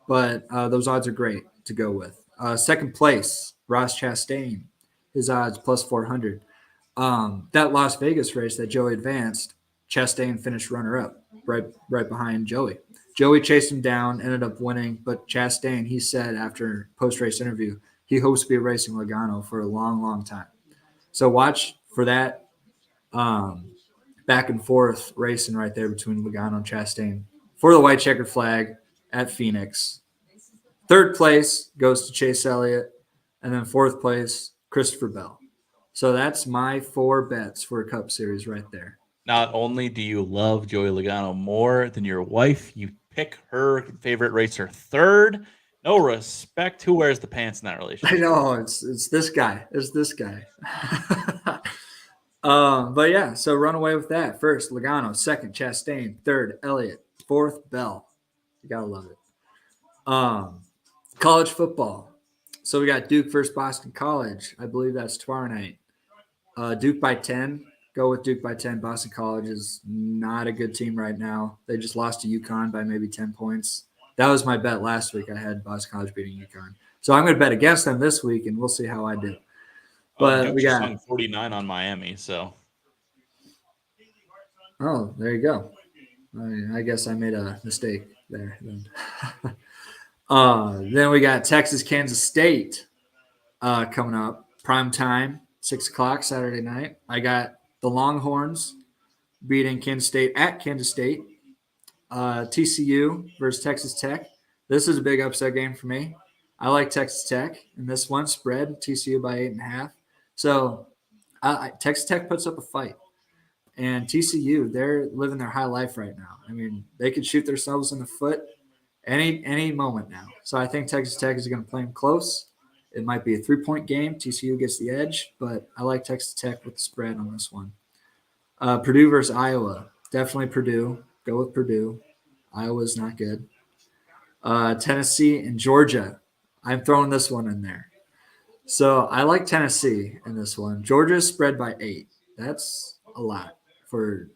but those odds are great to go with. Second place, Ross Chastain. His odds plus 400. That Las Vegas race that Joey advanced, Chastain finished runner-up, right behind Joey. Joey chased him down, ended up winning, but Chastain, he said after post-race interview, he hopes to be racing Logano for a long, long time. So watch for that back and forth racing right there between Logano and Chastain for the white checkered flag at Phoenix. Third place goes to Chase Elliott, and then fourth place, Christopher Bell. So that's my 4 bets for a Cup Series right there. Not only do you love Joey Logano more than your wife, you pick her favorite racer third. No respect. Who wears the pants in that relationship? I know. It's this guy. It's this guy. But yeah, so run away with that. First, Logano. Second, Chastain. Third, Elliott. Fourth, Bell. You got to love it. College football. So we got Duke versus Boston College. I believe that's tomorrow night. Duke by 10. Go with Duke by 10. Boston College is not a good team right now. They just lost to UConn by maybe 10 points. That was my bet last week. I had Boston College beating UConn. So I'm going to bet against them this week, and we'll see how I do. But we got 49 on Miami, so. Oh, there you go. I guess I made a mistake there. Then we got Texas, Kansas State coming up. Prime time, 6 o'clock Saturday night. I got the Longhorns beating Kansas State at Kansas State. TCU versus Texas Tech. This is a big upset game for me. I like Texas Tech in this one. Spread TCU by 8.5. So Texas Tech puts up a fight. And TCU, they're living their high life right now. I mean, they could shoot themselves in the foot any moment now. So I think Texas Tech is going to play them close. It might be a 3-point game. TCU gets the edge, but I like Texas Tech with the spread on this one. Purdue versus Iowa. Definitely Purdue. Go with Purdue. Iowa's not good. Tennessee and Georgia. I'm throwing this one in there. So I like Tennessee in this one. Georgia's spread by 8. That's a lot for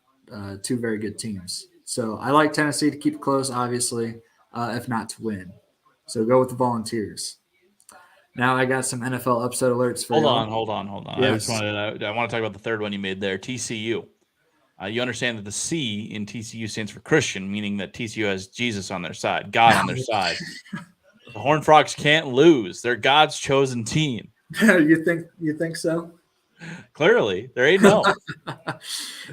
2 very good teams. So I like Tennessee to keep it close, obviously, if not to win. So go with the Volunteers. Now I got some NFL upset alerts for you. Hold on. Yes. I want to talk about the third one you made there, TCU. You understand that the C in TCU stands for Christian, meaning that TCU has Jesus on their side, God on their side. The Horned Frogs can't lose. They're God's chosen team. You think so? Clearly, there ain't no.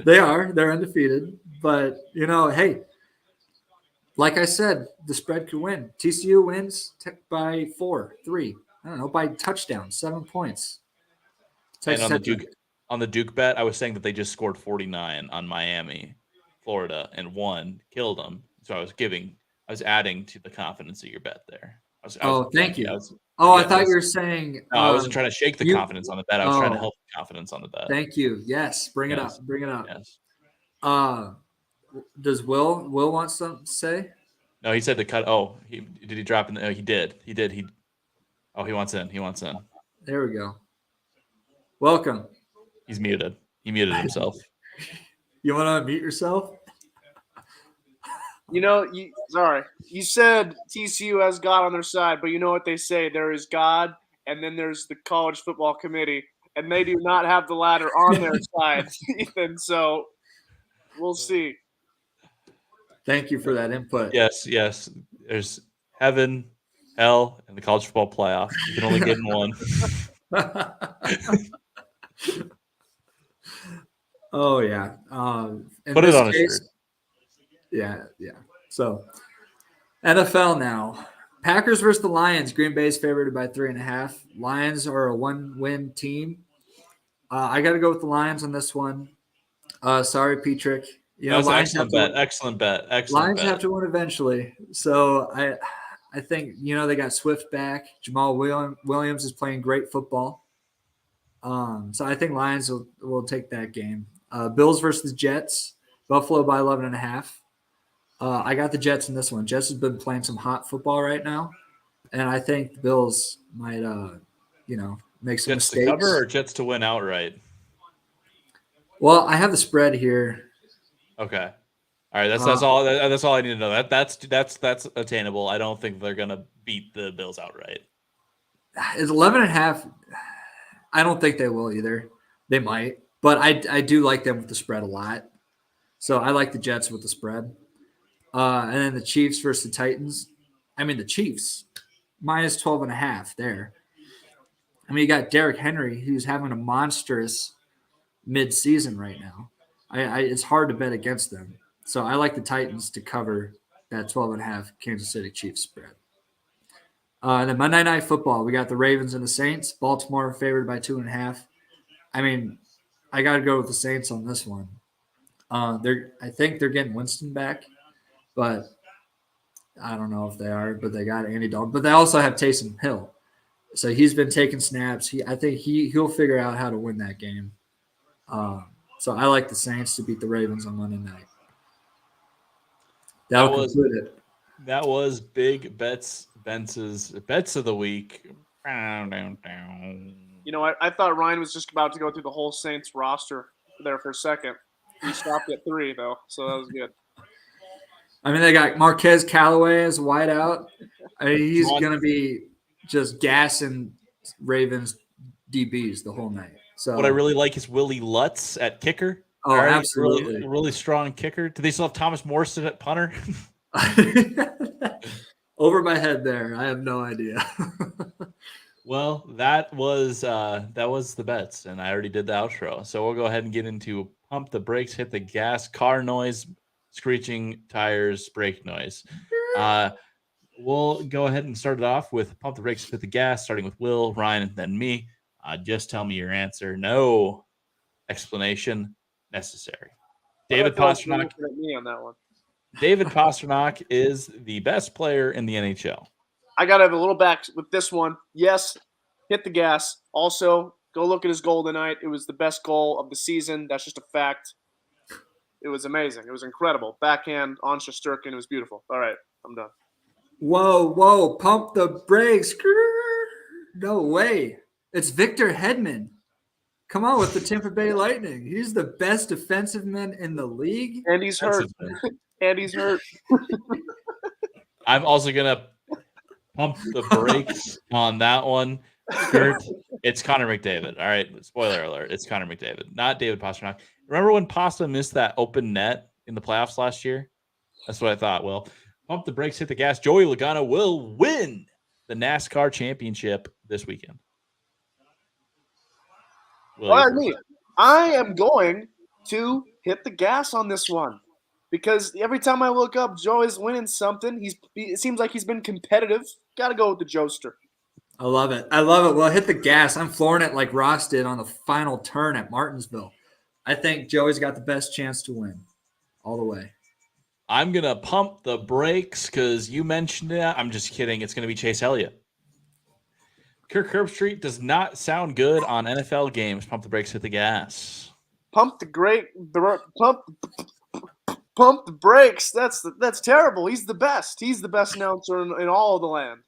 They are. They're undefeated. But, hey, like I said, the spread could win. TCU wins by 4, 3. I don't know, by touchdown, 7 points. And on the Duke bet, I was saying that they just scored 49 on Miami, Florida, and won, killed them. So I was adding to the confidence of your bet there. Thank you. I thought you were saying. No, I wasn't trying to shake the confidence on the bet. I was trying to help the confidence on the bet. Thank you. Yes, bring it up. Yes. Does Will want something to say? No, he said the cut. Oh, did he drop in? He did. He wants in. There we go. Welcome. He's muted. He muted himself. You want to unmute yourself? You said TCU has God on their side, but you know what they say? There is God, and then there's the college football committee, and they do not have the latter on their side, Ethan. So we'll see. Thank you for that input. Yes. There's heaven, hell, and the college football playoff. You can only get in one. Oh yeah. Put it on a shirt. Yeah. So NFL now. Packers versus the Lions. Green Bay's favored by 3.5. Lions are a 1-win team. I got to go with the Lions on this one. Sorry, Petrick. Excellent bet. Lions have to win eventually. So I think, they got Swift back. Jamal Williams is playing great football. So I think Lions will take that game. Bills versus the Jets. Buffalo by 11.5. I got the Jets in this one. Jets has been playing some hot football right now. And I think the Bills might, make some Jets mistakes. to cover or Jets to win outright? Well, I have the spread here. Okay. All right, that's all. That's all I need to know. That's attainable. I don't think they're gonna beat the Bills outright. It's 11.5. I don't think they will either. They might, but I do like them with the spread a lot. So I like the Jets with the spread. And then the Chiefs versus the Titans. I mean, the Chiefs minus 12.5 there. I mean, you got Derrick Henry, who's having a monstrous mid-season right now. It's hard to bet against them. So I like the Titans to cover that 12.5 Kansas City Chiefs spread. And then Monday Night Football, we got the Ravens and the Saints. Baltimore favored by 2.5. I mean, I got to go with the Saints on this one. I think they're getting Winston back, but I don't know if they are. But they got Andy Dalton. But they also have Taysom Hill, so he's been taking snaps. I think he'll figure out how to win that game. So I like the Saints to beat the Ravens on Monday night. That'll conclude it. That was Big Bentz's Bets of the Week. I thought Ryan was just about to go through the whole Saints roster there for a second. He stopped at 3, though, so that was good. I mean, they got Marquez Callaway as wideout. I mean, he's going to be just gassing Ravens DBs the whole night. So what I really like is Willie Lutz at kicker. Oh, absolutely. Really strong kicker. Do they still have Thomas Morrison at punter? Over my head there. I have no idea. Well, that was the bets, and I already did the outro. So we'll go ahead and get into pump the brakes, hit the gas, car noise, screeching tires, brake noise. We'll go ahead and start it off with pump the brakes, hit the gas, starting with Will, Ryan, and then me. Just tell me your answer. No explanation necessary. David Pastrnak. Me on that one. David Pastrnak is the best player in the NHL. I got to have a little back with this one. Yes, hit the gas. Also, go look at his goal tonight. It was the best goal of the season. That's just a fact. It was amazing. It was incredible. Backhand on Shesterkin. It was beautiful. All right, I'm done. Whoa. Pump the brakes. No way. It's Victor Hedman. Come on with the Tampa Bay Lightning. He's the best defensive man in the league. And he's hurt. I'm also going to pump the brakes on that one. It's Connor McDavid. All right. Spoiler alert. It's Connor McDavid, not David Pastrnak. Remember when Pasta missed that open net in the playoffs last year? That's what I thought. Well, pump the brakes, hit the gas. Joey Logano will win the NASCAR championship this weekend. I am going to hit the gas on this one because every time I look up, Joe is winning something. It seems like he's been competitive. Got to go with the Joester. I love it. Well, hit the gas. I'm flooring it like Ross did on the final turn at Martinsville. I think Joey's got the best chance to win all the way. I'm going to pump the brakes because you mentioned it. I'm just kidding. It's going to be Chase Elliott. Kirk Herbstreit does not sound good on NFL games. Pump the brakes, hit the gas. Pump the brakes. That's terrible. He's the best. He's the best announcer in all of the land.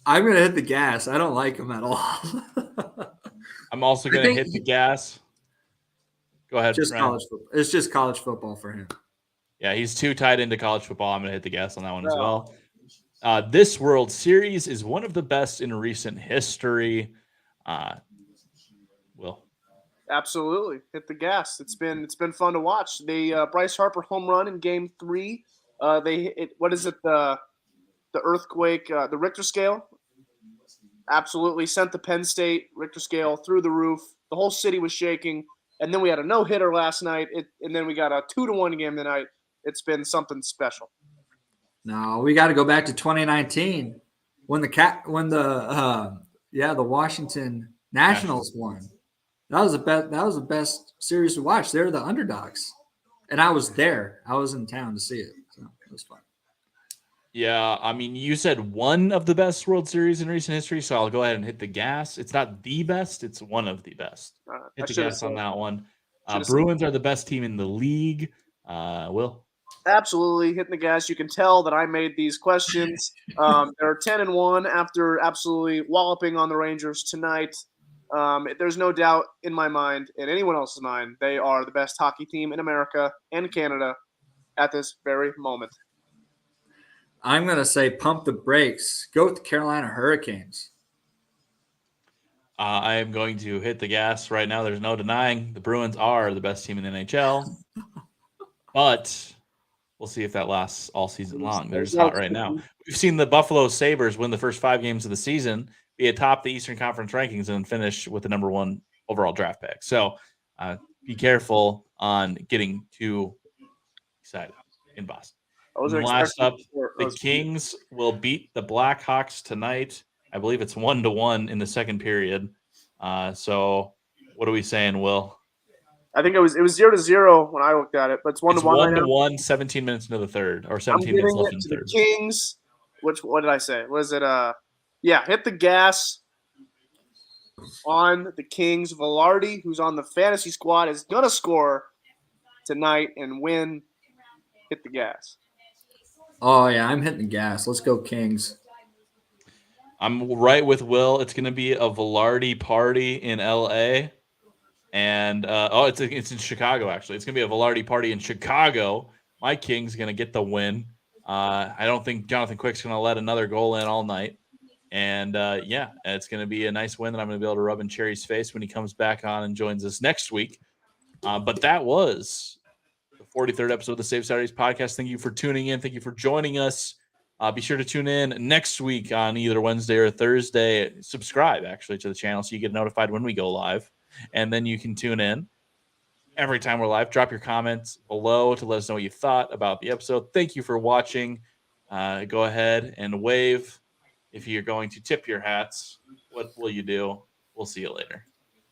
I'm going to hit the gas. I don't like him at all. I'm also going to hit the gas. Go ahead. College football. It's just college football for him. Yeah, he's too tied into college football. I'm going to hit the gas on that one as well. This World Series is one of the best in recent history. Will. Absolutely. Hit the gas. It's been fun to watch. Bryce Harper home run in game 3. What is it? The earthquake, the Richter scale. Absolutely sent the Penn State Richter scale through the roof. The whole city was shaking. And then we had a no-hitter last night. And then we got a 2-1 game tonight. It's been something special. No, we got to go back to 2019 when the Washington Nationals won. That was the best series to watch. They're the underdogs, and I was there. I was in town to see it, so it was fun. Yeah, I mean, you said one of the best World Series in recent history, so I'll go ahead and hit the gas. It's not the best; it's one of the best. Hit the gas on that one. Bruins are the best team in the league. Will? Absolutely hitting the gas. You can tell that I made they're 10-1 after absolutely walloping on the Rangers tonight. There's no doubt in my mind, and anyone else's mind, they are the best hockey team in America and Canada at this very moment. I'm going to say pump the brakes. Go with the Carolina Hurricanes. I am going to hit the gas right now. There's no denying the Bruins are the best team in the NHL, but we'll see if that lasts all season long. They're just hot right now. We've seen the Buffalo Sabres win the first 5 games of the season, be atop the Eastern Conference rankings, and finish with the number 1 overall draft pick. So be careful on getting too excited in Boston. Last up, the Kings will beat the Blackhawks tonight. I believe it's 1-1 in the second period. So what are we saying, Will? I think it was 0-0 when I looked at it, but it's 1-1. It's 1-1, 17 minutes into the third, or 17 minutes left in the third. The Kings. What did I say? Was it hit the gas on the Kings. Velarde, who's on the fantasy squad, is gonna score tonight and win. Hit the gas. Oh yeah, I'm hitting the gas. Let's go Kings. I'm right with Will. It's going to be a Velarde party in LA. And it's in Chicago, actually. It's going to be a Velarde party in Chicago. My King's going to get the win. I don't think Jonathan Quick's going to let another goal in all night. And it's going to be a nice win that I'm going to be able to rub in Cherry's face when he comes back on and joins us next week. But that was the 43rd episode of the Save Saturdays podcast. Thank you for tuning in. Thank you for joining us. Be sure to tune in next week on either Wednesday or Thursday. Subscribe, actually, to the channel so you get notified when we go live. And then you can tune in every time we're live. Drop your comments below to let us know what you thought about the episode. Thank you for watching. Go ahead and wave if you're going to tip your hats. What will you do? We'll see you later.